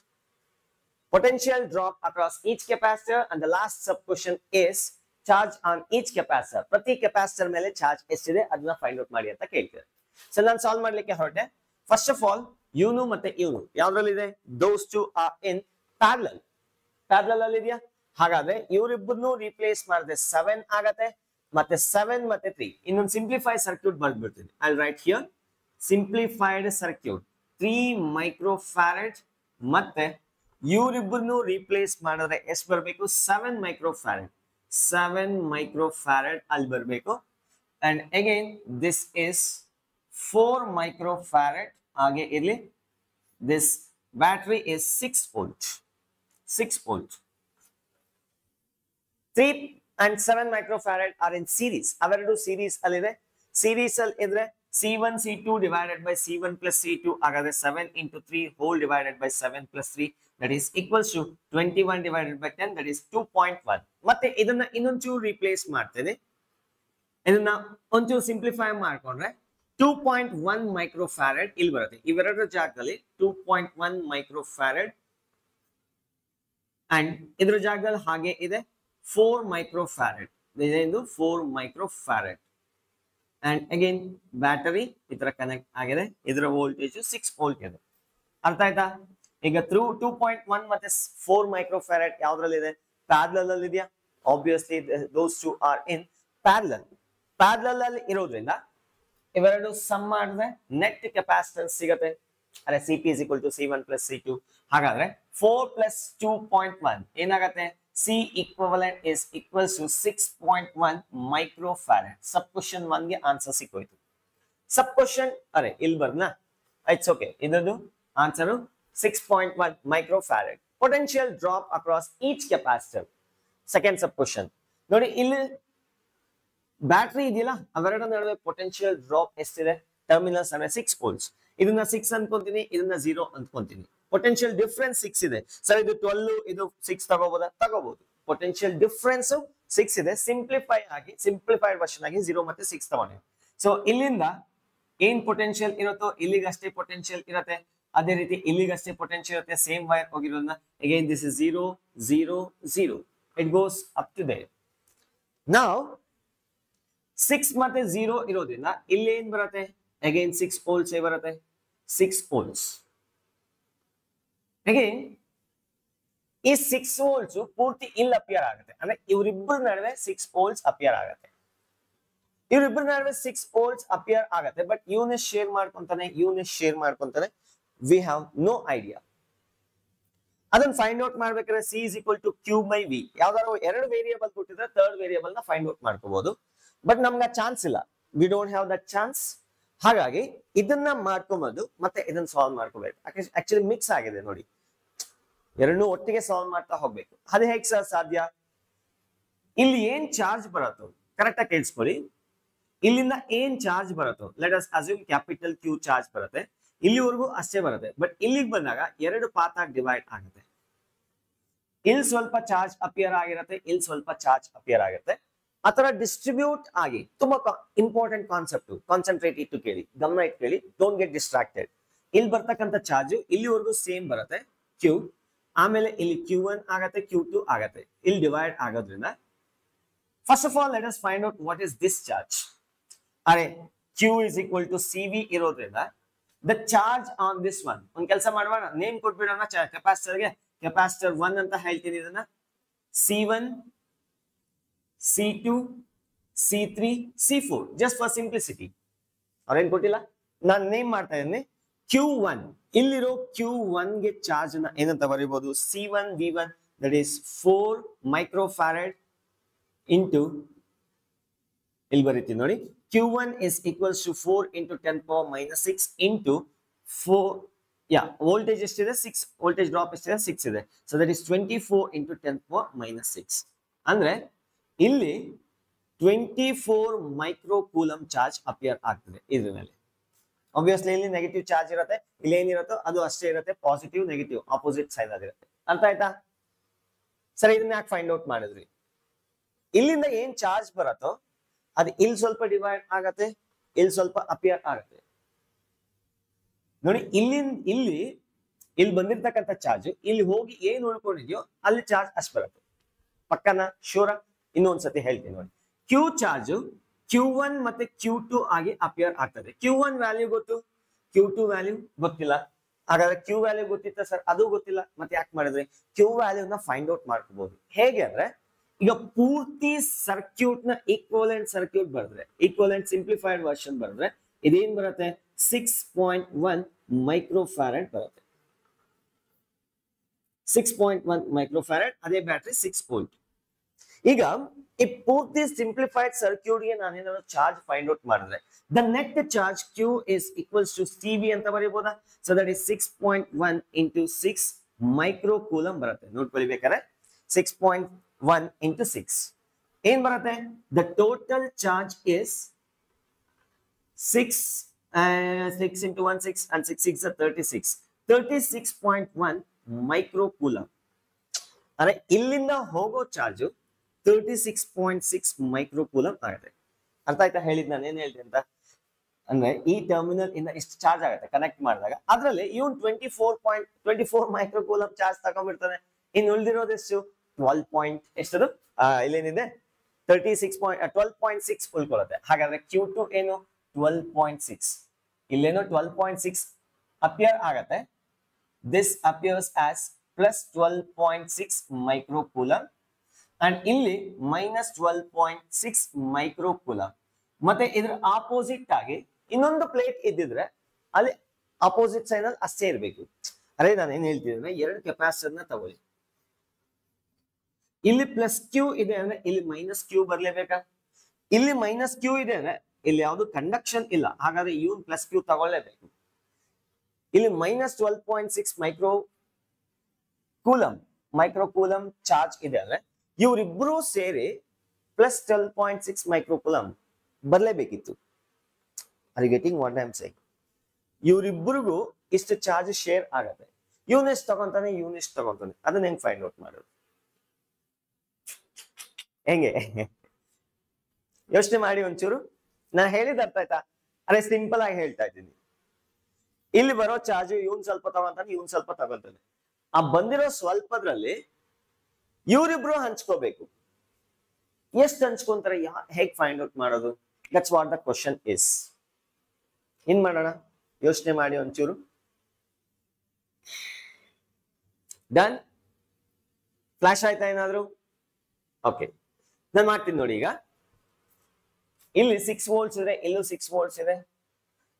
potential drop across each capacitor, and the last sub question is charge on each capacitor. ಪ್ರತಿ ಕೆಪಾಸಿಟರ್ ಮೇಲೆ ಚಾರ್ಜ್ ಎಷ್ಟಿದೆ ಅದನ್ನ ಫೈಂಡ್ ಔಟ್ ಮಾಡಿ ಅಂತ ಕೇಳ್ತಾರೆ. ಸೊ ನಾನು ಸಾಲ್ವ್ ಮಾಡ್ಲಿಕ್ಕೆ ಹೊರಟೆ. ಫಸ್ಟ್ ಆಫ್ ಆಲ್ ಇವನು ಮತ್ತೆ ಇವನು ಯಾವ್ದ್ರಲ್ಲಿದೆ? those two are in parallel. Parallel ಅಲ್ಲಿ ಇದೆಯಾ? ಹಾಗಾದ್ರೆ ಇವರಿಬ್ಬರನ್ನು ರೀಪ್ಲೇಸ್ ಮಾಡಿದ್ರೆ 7 ಆಗತ್ತೆ, ಮತ್ತೆ 7 ಮತ್ತೆ 3. ಇನ್ನೊಂದು ಸಿಂಪ್ಲಿಫೈಡ್ ಸರ್ಕ್ಯೂಟ್ ಬರ್ದ್ಬಿಡ್ತೀನಿ. I write here simplified circuit 3 microfarad, ಮತ್ತೆ ಇವರಿಬ್ಬರನ್ನು ರೀಪ್ಲೇಸ್ ಮಾಡಿದ್ರೆ ಎಷ್ಟು ಬರಬೇಕು? 7 ಮೈಕ್ರೋಫ್ಯಾರಡ್. 7 ಮೈಕ್ರೋಫ್ಯಾರಡ್ ಅಲ್ಲಿ ಬರಬೇಕು. And again this is 4 microfarad. ಹಾಗೆ ಇರ್ಲಿ. This battery is 6 volt. 6 volt. 3 and 7 microfarad are in series. ಅವೆರಡು ಸೀರೀಸ್ ಅಲ್ಲಿದೆ. ಸೀರೀಸ್ ಅಲ್ಲಿ ಇದ್ರೆ C1 C2 divided by C1 plus C2 ಹಾಗಾದ್ರೆ 7 into 3 whole divided by 7 plus 3 that is equals to 21 divided by 10 that is 2.1. ಮತ್ತೆ ಇದನ್ನ ಇನ್ನೊಂಚೂರು ರೀಪ್ಲೇಸ್ ಮಾಡ್ತೇನೆ. ಇದನ್ನ ಒಂಚೂರು ಸಿಂಪ್ಲಿಫೈ ಮಾಡ್ಕೊಂಡ್ರೆ 2.1 ಮೈಕ್ರೋಫ್ಯಾರಡ್ ಇಲ್ಲಿ ಬರುತ್ತೆ. ಇವೆರಡರ ಜಾಗದಲ್ಲಿ 2.1 ಮೈಕ್ರೋಫ್ಯಾರಡ್ ಅಂಡ್ ಇದ್ರ ಜಾಗದಲ್ಲಿ ಹಾಗೆ ಇದೆ 4 ಮೈಕ್ರೋಫ್ಯಾರಡ್. ಇದೇನು 4 ಮೈಕ್ರೋಫ್ಯಾರಡ್. ಅಂಡ್ ಅಗೇನ್ ಬ್ಯಾಟರಿ ಈ ತರ ಕನೆಕ್ಟ್ ಆಗಿದೆ. ಇದರ ವೋಲ್ಟೇಜ್ 6 ವೋಲ್ಟ್ ಇದೆ. ಅರ್ಥ ಆಯ್ತಾ? ಈಗ 2.1 ಮತ್ತೆ 4 ಮೈಕ್ರೋಫ್ಯಾರಡ್ ಯಾವ್ದ್ರಲ್ಲಿದೆ? ಪ್ಯಾರಲಲ್ ಅಲ್ಲಿ ಇದೆಯಾ? Obviously those two are in parallel. Parallel ಅಲ್ಲಿ ಇರೋದ್ರಿಂದ ಇವೆರಡು ಸಮ್ ಮಾಡಿದ್ರೆ ನೆಟ್ ಕೆಪಾಸಿಟನ್ಸ್ ಸಿಗುತ್ತೆ. ಅರೆ CP is equal to C1 plus C2. ಹಾಗಾದ್ರೆ 4 plus 2.1 ಏನಾಗತ್ತೆ? C equivalent is equals to 6.1 microfarad. Sub question 1 ಗೆ ಆನ್ಸರ್ ಸಿಕ್ಕೋಯ್ತು. ಸಬ್ ಕ್ವಶನ್ ಅರೆ ಇಲ್ಲಿ ಬರ್ನಾ? It's okay. ಇದರದು answer 6.1 microfarad. Potential drop across each capacitor. Second sub question ನೋಡಿ, ಇಲ್ಲಿ ಬ್ಯಾಟರಿ ಇದೆಯಲ್ಲ ಅವೆರಡರ ನಡುವೆ ಪೊಟೆನ್ಶಿಯಲ್ ಡ್ರಾಪ್ ಎಷ್ಟಿದೆ? ಟರ್ಮಿನಲ್ಸ್ ಅಂದ್ರೆ 6 ವೋಲ್ಟ್ಸ್. ಇದನ್ನ 6 ಅನ್ಕೊಂತೀನಿ, ಇದನ್ನ 0 ಅನ್ಕೊಂತೀನಿ. ಪೊಟೆನ್ಶಿಯಲ್ ಡಿಫರೆನ್ಸ್ 6 ಇದೆ. ಸರ್ ಇದು 12, ಇದು 6 ತಗೋಬಹುದಾ? ತಗೋಬಹುದು. ಪೊಟೆನ್ಶಿಯಲ್ ಡಿಫರೆನ್ಸ್ 6 ಇದೆ. ಸಿಂಪ್ಲಿಫೈಡ್ ವರ್ಷನ್ ಆಗಿ 0 ಮತ್ತೆ 6 ತಗೊಂಡೆ. ಸೊ ಇಲ್ಲಿಂದ ಏನ್ ಪೊಟೆನ್ಶಿಯಲ್ ಇರುತ್ತೋ ಇಲ್ಲಿಗಷ್ಟೇ ಪೊಟೆನ್ಶಿಯಲ್ ಇರುತ್ತೆ. ಅದೇ ರೀತಿ ಇಲ್ಲಿಗಷ್ಟೇ ಪೊಟೆನ್ಶಿಯಲ್ ಇರುತ್ತೆ. ಸೇಮ್ ವೈರ್ ಹೋಗಿರೋದನ್ನ again this is 0 0 0. It goes up to there. Now 6 ಮತ್ತೆ 0 ಇರೋದ್ರಿಂದ ಇಲ್ಲಿ ಏನ್ ಬರುತ್ತೆ? ಅಗೈನ್ 6 ವೋಲ್ಟ್ಸ್ ಬರುತ್ತೆ. 6 ವೋಲ್ಟ್ಸ್. ಅಗೈನ್ ಈ 6 ವೋಲ್ಟ್ಸ್ ಪೂರ್ತಿ ಇಲ್ಲಿ ಅಪಿಯರ್ ಆಗುತ್ತೆ. ಅಂದ್ರೆ ಇವರಿಬ್ಬರ ನಡುವೆ 6 ವೋಲ್ಟ್ಸ್ ಅಪಿಯರ್ ಆಗುತ್ತೆ. ಇವರಿಬ್ಬರ ನಡುವೆ 6 ವೋಲ್ಟ್ಸ್ ಅಪಿಯರ್ ಆಗುತ್ತೆ. ಬಟ್ ಇವನೇ ಶೇರ್ ಮಾಡ್ಕೊಂತಾನೆ. We have no idea. ಅದನ್ನ ಫೈಂಡ್ ಔಟ್ ಮಾಡ್ಬೇಕಾದ್ರೆ C is equal to Q by V. ಯಾವ್ದಾದ್ರು ಎರಡು ವೇರಿಯೇಬಲ್ ಕೊಟ್ಟಿದ್ರೆ ಥರ್ಡ್ ವೇರಿಯೇಬಲ್ ನ ಫೈಂಡ್ ಔಟ್ ಮಾಡ್ಕೋಬಹುದು. ಬಟ್ ನಮ್ಗೆ ಚಾನ್ಸ್ ಇಲ್ಲ. We don't have that chance. ಹಾಗಾಗಿ ಇದನ್ನ ಮಾಡ್ಕೊಂಬೋದು ಮತ್ತೆ ಇದನ್ನ ಸಾಲ್ವ್ ಮಾಡ್ಕೋಬೇಕು. ಆಕ್ಚುಲಿ ಮಿಕ್ಸ್ ಆಗಿದೆ ನೋಡಿ. ಎರಡನ್ನೂ ಒಟ್ಟಿಗೆ ಸಾಲ್ವ್ ಮಾಡ್ತಾ ಹೋಗ್ಬೇಕು. ಅದು ಹೇಗೆ ಸರ್ ಸಾಧ್ಯ? ಇಲ್ಲಿ ಏನ್ ಚಾರ್ಜ್ ಬರುತ್ತೋ ಕರೆಕ್ಟ್ ಆಗಿ ಕೇಳಿಸ್ಕೊಳ್ಳಿ. ಇಲ್ಲಿಂದ ಏನ್ ಚಾರ್ಜ್ ಬರುತ್ತೋ let us assume capital Q charge ಬರುತ್ತೆ. ಇಲ್ಲಿವರೆಗೂ ಅಷ್ಟೇ ಬರುತ್ತೆ. ಬಟ್ ಇಲ್ಲಿಗೆ ಬಂದಾಗ ಎರಡು ಪಾರ್ಟ್ ಆಗಿ ಡಿವೈಡ್ ಆಗುತ್ತೆ. ಇಲ್ಲಿ ಸ್ವಲ್ಪ ಚಾರ್ಜ್ ಅಪಿಯರ್ ಆಗಿರುತ್ತೆ, ಇಲ್ಲಿ ಸ್ವಲ್ಪ ಚಾರ್ಜ್ ಅಪಿಯರ್ ಆಗುತ್ತೆ. ಆತರ ಡಿಸ್ಟ್ರಿಬ್ಯೂಟ್ ಆಗಿ ತುಂಬಾ ಇಂಪಾರ್ಟೆಂಟ್ ಕಾನ್ಸೆಪ್ಟ್. ಕಾನ್ಸಂಟ್ರೇಟ್ ಇಟ್ಟು ಕೇಳಿ, ಗಮನ ಇಟ್ಟು ಕೇಳಿ, ಡೋಂಟ್ ಗೆಟ್ ಡಿಸ್ಟ್ರಾಕ್ಟೆಡ್. ಇಲ್ಲಿ ಬರ್ತಕ್ಕಂಥ ಚಾರ್ಜ್ ಇಲ್ಲಿವರೆಗೂ ಸೇಮ್ ಬರುತ್ತೆ Q. ಆಮೇಲೆ ಇಲ್ಲಿ Q1 ಆಗತ್ತೆ, Q2 ಆಗತ್ತೆ. ಇಲ್ಲಿ ಡಿವೈಡ್ ಆಗೋದ್ರಿಂದ first of all let us find out what is this charge. ಅರೆ Q is equal to CV ಇರೋದ್ರಿಂದ the charge on this one ಒಂದ್ ಕೆಲಸ ಮಾಡುವ, ನೇಮ್ ಕೊಟ್ಬಿಡೋಣ ಕೆಪಾಸಿಟರ್ಗೆ. ಕೆಪಾಸಿಟರ್ 1 ಅಂತ ಹೇಳ್ತೀನಿ. ಇದನ್ನ C1 C2 C3 C4 just for simplicity. ಅವ್ರೇನ್ ಕೊಟ್ಟಿಲ್ಲ, ನಾನು ನೇಮ್ ಮಾಡ್ತಾ ಇದ್ದೀನಿ. Q1 ಇಲ್ಲಿರೋ Q1 ಗೆ ಚಾರ್ಜ್ ನ ಏನಂತ ಬರೀಬಹುದು? C1 V1 that is 4 microfarad into ಇಲ್ಲಿ ಬರೀತೀನಿ ನೋಡಿ Q1 is equals to 4 into 10 power minus 6 into 4 voltage ಎಷ್ಟಿದೆ 6 voltage drop ಎಷ್ಟಿದೆ 6 ಇದೆ so that is 24 into 10 power minus 6 ಅಂದ್ರೆ ಇಲ್ಲಿ 24 ಮೈಕ್ರೋ ಕೂಲಮ್ ಚಾರ್ಜ್ ಅಪಿಯರ್ ಆಗ್ತದೆ ಇದರಲ್ಲಿ obviously ಇಲ್ಲಿ ನೆಗೆಟಿವ್ ಚಾರ್ಜ್ ಇರುತ್ತೆ ಇಲ್ಲಿ ಏನಿರುತ್ತೋ ಅದು ಅಷ್ಟೇ ಇರುತ್ತೆ ಪಾಸಿಟಿವ್ ನೆಗೆಟಿವ್ ಆಪೋಸಿಟ್ ಸೈನ್ ಆಗಿರುತ್ತೆ ಅರ್ಥ ಆಯ್ತಾ ಸರಿ ಇದನ್ನ ಯಾಕೆ ಫೈಂಡ್ ಔಟ್ ಮಾಡಿದ್ರಿ ಇಲ್ಲಿಂದ ಏನ್ ಚಾರ್ಜ್ ಬರುತ್ತೋ ಅದು ಇಲ್ಲಿ ಸ್ವಲ್ಪ ಡಿವೈಡ್ ಆಗತ್ತೆ ಇಲ್ಲಿ ಸ್ವಲ್ಪ ಅಪಿಯರ್ ಆಗುತ್ತೆ ನೋಡಿ ಇಲ್ಲಿ ಬಂದಿರ್ತಕ್ಕಂಥ ಚಾರ್ಜ್ ಇಲ್ಲಿ ಹೋಗಿ ಏನ್ ಉಳ್ಕೊಂಡಿದ್ಯೋ ಅಲ್ಲಿ ಚಾರ್ಜ್ ಅಷ್ಟು ಬರುತ್ತೆ ಪಕ್ಕನ ಶೂರ ಇನ್ನೊಂದ್ಸತಿ ಹೇಳ್ತೀನಿ ನೋಡಿ ಕ್ಯೂ ಚಾರ್ಜ್ Q1 ಮತ್ತೆ Q2 ಆಗಿ ಅಪಿಯರ್ ಆಗ್ತದೆ Q1 ವ್ಯಾಲ್ಯೂ ಗೊತ್ತು Q2 ವ್ಯಾಲ್ಯೂ ಗೊತ್ತಿಲ್ಲ ಹಾಗಾದ್ರೆ Q ವ್ಯಾಲ್ಯೂ ಗೊತ್ತಿತ್ತ ಸರ್ ಅದು ಗೊತ್ತಿಲ್ಲ ಮತ್ತೆ ಯಾಕೆ ಮಾಡಿದ್ರಿ Q ವ್ಯಾಲ್ಯೂನ ಫೈಂಡ್ ಔಟ್ ಮಾಡ್ಕೋಬಹುದು ಹೇಗೆ ಅಂದ್ರೆ ಈಗ ಪೂರ್ತಿ ಸರ್ಕ್ಯೂಟ್ ನ ಈಕ್ವಲೆಂಟ್ ಸರ್ಕ್ಯೂಟ್ ಬರೆದ್ರೆ ಈಕ್ವಲೆಂಟ್ ಸಿಂಪ್ಲಿಫೈಡ್ ವರ್ಷನ್ ಬರೆದ್ರೆ ಇದೇನ್ ಬರುತ್ತೆ 6.1 ಮೈಕ್ರೋಫ್ಯಾರಡ್ ಬರುತ್ತೆ 6.1 ಮೈಕ್ರೋಫ್ಯಾರಡ್ ಅದೇ ಬ್ಯಾಟರಿ 6 ವೋಲ್ಟ್ ಈಗ ಈ ಪೂರ್ತಿ ಸಿಂಪ್ಲಿಫೈಡ್ ಸರ್ಕ್ಯೂಟ್ ಗೆ ನಾನೇನಾದ್ರು ಚಾರ್ಜ್ ಫೈಂಡ್ ಔಟ್ ಮಾಡಿದ್ರೆ the net charge Q is equals to CV ಅಂತ ಬರೀಬಹುದಾ so that is 6.1 into 6 micro coulomb ಬರುತ್ತೆ ನೋಡ್ಕೊಳ್ಳಿ ಬೇಕಾದ್ರೆ 6.1 into 6 ಏನ್ ಬರುತ್ತೆ the total charge is 6 into 1 6 and 6 6 36.1 micro coulomb ಅಂದ್ರೆ ಇಲ್ಲಿಂದ ಹೋಗೋ ಚಾರ್ಜ್ 36.6 ಮೈಕ್ರೋ ಕೂಲಮ್ ಆಗುತ್ತೆ ಅರ್ಥ ಆಯ್ತಾ ಹೇಳಿದ್ ನಾನು ಏನ್ ಹೇಳ್ತೀನಿ ಅಂತ ಅಂದ್ರೆ ಈ ಟರ್ಮಿನಲ್ ಇಂದ ಎಷ್ಟು ಚಾರ್ಜ್ ಆಗುತ್ತೆ ಕನೆಕ್ಟ್ ಮಾಡಿದಾಗ ಅದ್ರಲ್ಲಿ ಇವನ್ 24 ಮೈಕ್ರೋ ಕೂಲಮ್ ಚಾರ್ಜ್ ತಗೊಂಡ್ಬಿಡ್ತಾನೆ ಇನ್ನು ಉಳಿದಿರೋದೆಷ್ಟು 12 ಎಷ್ಟದು ಇಲ್ಲೇನಿದೆ 12.6 ಉಳ್ಕೊಳ್ಳುತ್ತೆ ಹಾಗಾದ್ರೆ Q2 ಏನು 12.6 ಇಲ್ಲೇನೋ 12.6 ಅಪಿಯರ್ ಆಗತ್ತೆ this appears as plus 12.6 micro coulomb and ಇಲ್ಲಿ ಮೈನಸ್ 12.6 ಮೈಕ್ರೋ ಕೂಲಮ್ ಮತ್ತೆ ಇದ್ರ ಆಪೋಸಿಟ್ ಆಗಿ ಇನ್ನೊಂದು ಪ್ಲೇಟ್ ಇದ್ದಿದ್ರೆ ಅಲ್ಲಿ ಆಪೋಸಿಟ್ ಸೈಡ್ ಅಲ್ಲಿ ಅಷ್ಟೇ ಇರಬೇಕು ಅರೆ ನಾನು ಏನ್ ಹೇಳ್ತಿದ್ರೆ ಎರಡು ಕೆಪಾಸಿಟರ್ ನ ತಗೊಳ್ಳಿ ಇಲ್ಲಿ ಪ್ಲಸ್ ಕ್ಯೂ ಇದೆ ಅಂದ್ರೆ ಇಲ್ಲಿ ಮೈನಸ್ ಕ್ಯೂ ಬರ್ಲೇಬೇಕಾ ಇಲ್ಲಿ ಮೈನಸ್ ಕ್ಯೂ ಇದೆ ಅಂದ್ರೆ ಇಲ್ಲಿ ಯಾವ್ದು ಕಂಡಕ್ಷನ್ ಇಲ್ಲ ಹಾಗಾದ್ರೆ ಇವನ್ ಪ್ಲಸ್ ಕ್ಯೂ ತಗೊಳ್ಳೇಬೇಕು ಇಲ್ಲಿ ಮೈನಸ್ 12.6 ಮೈಕ್ರೋ ಕೂಲಮ್ ಚಾರ್ಜ್ ಇದೆ ಅಂದ್ರೆ ಇವರಿಬ್ರು ಸೇರಿ ಪ್ಲಸ್ 12.6 ಮೈಕ್ರೋ ಕೂಲಮ್ ಬರ್ಲೇಬೇಕಿತ್ತು are you getting what I am saying ಇವರಿಬ್ರಿಗೂ ಇಷ್ಟು ಚಾರ್ಜ್ ಶೇರ್ ಆಗತ್ತೆ ಇವನ್ ಎಷ್ಟು ತಗೊಂತಾನೆ ಇವನ್ ಎಷ್ಟು ತಗೊಂತಾನೆ ಅದನ್ನ ಹೆಂಗ್ ಫೈಂಡ್ ಔಟ್ ಮಾಡೋದು ಹೆಂಗೆ ಯೋಚನೆ ಮಾಡಿ ಒಂಚೂರು ನಾನು ಹೇಳಿದ ಅರ್ಥ ಆಯ್ತಾ ಅರೆ ಸಿಂಪಲ್ ಆಗಿ ಹೇಳ್ತಾ ಇದ್ದೀನಿ ಇಲ್ಲಿ ಬರೋ ಚಾರ್ಜ್ ಇವನ್ ಸ್ವಲ್ಪ ತಗೊಂತಾನೆ ಇವನ್ ಸ್ವಲ್ಪ ತಗೊಂತಾನೆ ಆ ಬಂದಿರೋ ಸ್ವಲ್ಪದ್ರಲ್ಲಿ ಇವರಿಬ್ರು ಹಂಚ್ಕೋಬೇಕು ಎಷ್ಟು ಹಂಚ್ಕೊಂತಾರೆ ಹೇಗ್ ಫೈಂಡ್ ಔಟ್ ಮಾಡೋದು that's what the question is ಏನ್ ಮಾಡೋಣ ಯೋಚನೆ ಮಾಡಿ ಒಂಚೂರು ಡನ್ ಫ್ಲಾಶ್ ಆಯ್ತಾ ಏನಾದ್ರು ಓಕೆ ನಾನು ಮಾಡ್ತೀನಿ ನೋಡಿ ಈಗ ಇಲ್ಲಿ 6 ವೋಲ್ಟ್ಸ್ ಇದೆ ಇಲ್ಲೂ 6 ವೋಲ್ಟ್ಸ್ ಇದೆ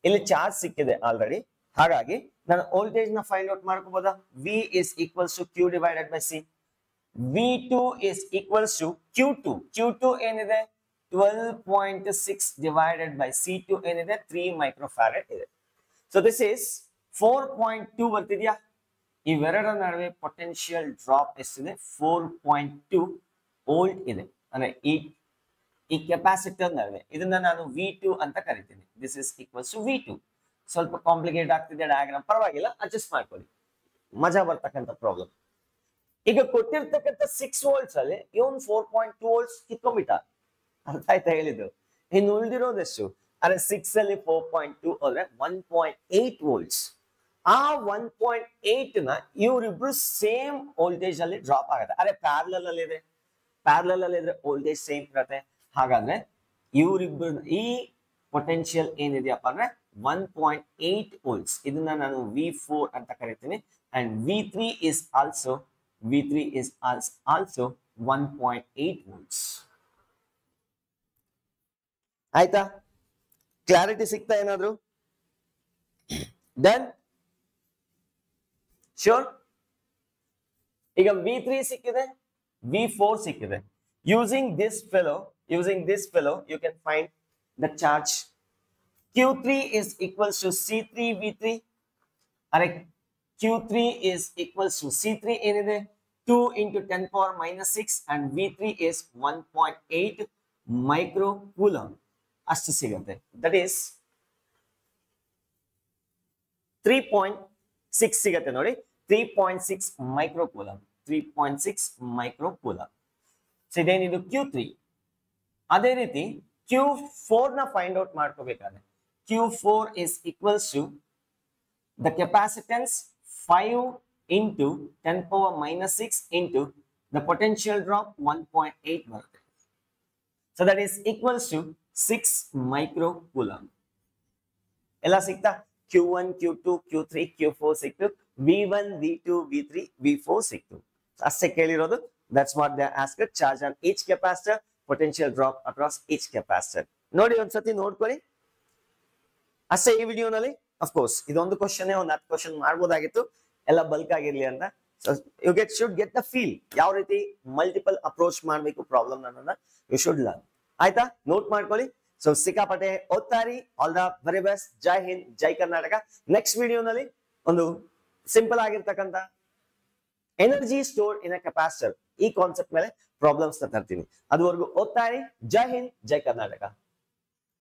ಇಲ್ಲಿ ಚಾರ್ಜ್ ಸಿಕ್ಕಿದೆ ಆಲ್ರೆಡಿ ಹಾಗಾಗಿ ನಾನು ವೋಲ್ಟೇಜ್ ನ ಫೈಂಡ್ ಔಟ್ ಮಾಡ್ಕೋಬಹುದಾ V is equals to Q divided by C V2 is equals to Q2 ಏನಿದೆ 12.6 divided by C2 ಏನಿದೆ 3 microfarad ಇದೆ so this is 4.2 ಬರ್ತಿದ್ಯಾ ಇವೆರಡರ ನಡುವೆ ಪೊಟೆನ್ಶಿಯಲ್ ಡ್ರಾಪ್ ಎಷ್ಟಿದೆ 4.2 ವೋಲ್ಟ್ ಇದೆ ಅಂದ್ರೆ ಈ ಕೆಪಾಸಿಟರ್ ನಡುವೆ ಇದನ್ನ ನಾನು V2 ಅಂತ ಕರಿತೀನಿ this is equals to V2 ಸ್ವಲ್ಪ ಕಾಂಪ್ಲಿಕೇಟ್ ಆಗ್ತಿದೆ ಡಯಾಗ್ರಾಮ್ ಪರವಾಗಿಲ್ಲ ಅಡ್ಜಸ್ಟ್ ಮಾಡ್ಕೊಳ್ಳಿ ಮಜಾ ಬರ್ತಕ್ಕಂಥ ಪ್ರಾಬ್ಲಮ್ ಈಗ ಕೊಟ್ಟಿರ್ತಕ್ಕಂಥ 6 ವೋಲ್ಟ್ಸ್ ಅಲ್ಲಿ ಇವನ್ 4.2 ವೋಲ್ಟ್ಸ್ ಕಿತ್ಕೊಂಡ್ಬಿಟ್ಟ ಅರ್ಥ ಆಯ್ತಾ ಹೇಳಿದ್ದು ಇನ್ನು ಉಳಿದಿರೋದೆಷ್ಟು ಅರೆ 6 ಅಲ್ಲಿ 4.2 ಹೋದ್ರೆ 1.8 ವೋಲ್ಟ್ಸ್ ಆ 1.8 ನ ಇವರಿಬ್ರು ಸೇಮ್ ವೋಲ್ಟೇಜ್ ಅಲ್ಲಿ ಡ್ರಾಪ್ ಆಗುತ್ತೆ ಅರೆ ಪ್ಯಾರಲಲ್ ಅಲ್ಲಿ ಇದ್ರೆ ವೋಲ್ಟೇಜ್ ಸೇಮ್ ಇರುತ್ತೆ ಹಾಗಾದ್ರೆ ಇವರಿಬ್ರು ಈ ಪೊಟೆನ್ಶಿಯಲ್ ಏನಿದೆಯಪ್ಪ ಅಂದ್ರೆ 1.8 ವೋಲ್ಟ್ಸ್ ಇದನ್ನ ನಾನು V4 ಅಂತ ಕರಿತೀನಿ and V3 is also 1.8 volts ಆಯ್ತಾ ಕ್ಲಾರಿಟಿ ಸಿಗ್ತಾ ಏನಾದ್ರು ಡನ್ ಶ್ಯೂರ್ ಈಗ V3 ಸಿಕ್ಕಿದೆ, V4 ಸಿಕ್ಕಿದೆ. Using this fellow, you can find the charge. Q3 is equals to C3 V3. Alright, Q3 is equals to C3 ಏನಿದೆ 2 into 10 power minus 6 and V3 is 1.8 microcoulomb ಅಷ್ಟು ಸಿಗುತ್ತೆ. That is 3.6 ಸಿಗುತ್ತೆ ನೋಡಿ, 3.6 microcoulomb, 3.6 microcoulomb. ಸೊ ಇದೇನಿದು Q3. ಅದೇ ರೀತಿ Q4 ನ ಫೈಂಡ್ ಔಟ್ ಮಾಡ್ಕೋಬೇಕಾದ್ರೆ Q4 is equals to the capacitance 5 into 10 power minus 6 into the potential drop 1.8 ಬರುತ್ತೆ. So that is equals to 6 microcoulomb. ಎಲ್ಲ ಸಿಕ್ತಾ? Q1, Q2, Q3, Q4 ಸಿಕ್ತು, V1, V2, V3, V4 ಸಿಕ್ತು. ಅಷ್ಟೇ ಕೇಳಿರೋದು. That's what they asked. Charge on each capacitor, potential drop across each capacitor. ನೋಡಿ ಒಂದ್ಸತಿ ನೋಡ್ಕೊಳ್ಳಿ ಅಷ್ಟೇ ಈ ವಿಡಿಯೋನಲ್ಲಿ. ಅಫ್ಕೋರ್ಸ್ ಇದೊಂದು ಕ್ವಶನ್ ಒಂದು 10 ಕ್ವಶನ್ ಮಾಡ್ಬೋದಾಗಿತ್ತು, ಎಲ್ಲ ಬಲ್ಕ್ ಆಗಿರ್ಲಿ ಅಂತ. So you should get the feel ಯಾವ ರೀತಿ ಮಲ್ಟಿಪಲ್ ಅಪ್ರೋಚ್ ಮಾಡಬೇಕು ಪ್ರಾಬ್ಲಮ್ ಅನ್ನೋದನ್ನ ಯು ಶುಡ್ ಲರ್ನ್. ಆಯ್ತಾ? ನೋಟ್ ಮಾಡ್ಕೊಳ್ಳಿ. ಸೊ ಸಿಕ್ಕಾಪಟ್ಟೆ ಓದ್ತಾರಿ. All the very best. ಜೈ ಹಿಂದ್, ಜೈ ಕರ್ನಾಟಕ. ನೆಕ್ಸ್ಟ್ ವಿಡಿಯೋನಲ್ಲಿ ಒಂದು ಸಿಂಪಲ್ ಆಗಿರ್ತಕ್ಕಂಥ energy store in a capacitor ಈ ಕಾನ್ಸೆಪ್ಟ್ ಮೇಲೆ ಪ್ರಾಬ್ಲಮ್ಸ್ ತರ್ತೀನಿ. ಅದುವರೆಗೂ ಓದ್ತಾರಿ. ಜೈ ಹಿಂದ್, ಜೈ ಕರ್ನಾಟಕ.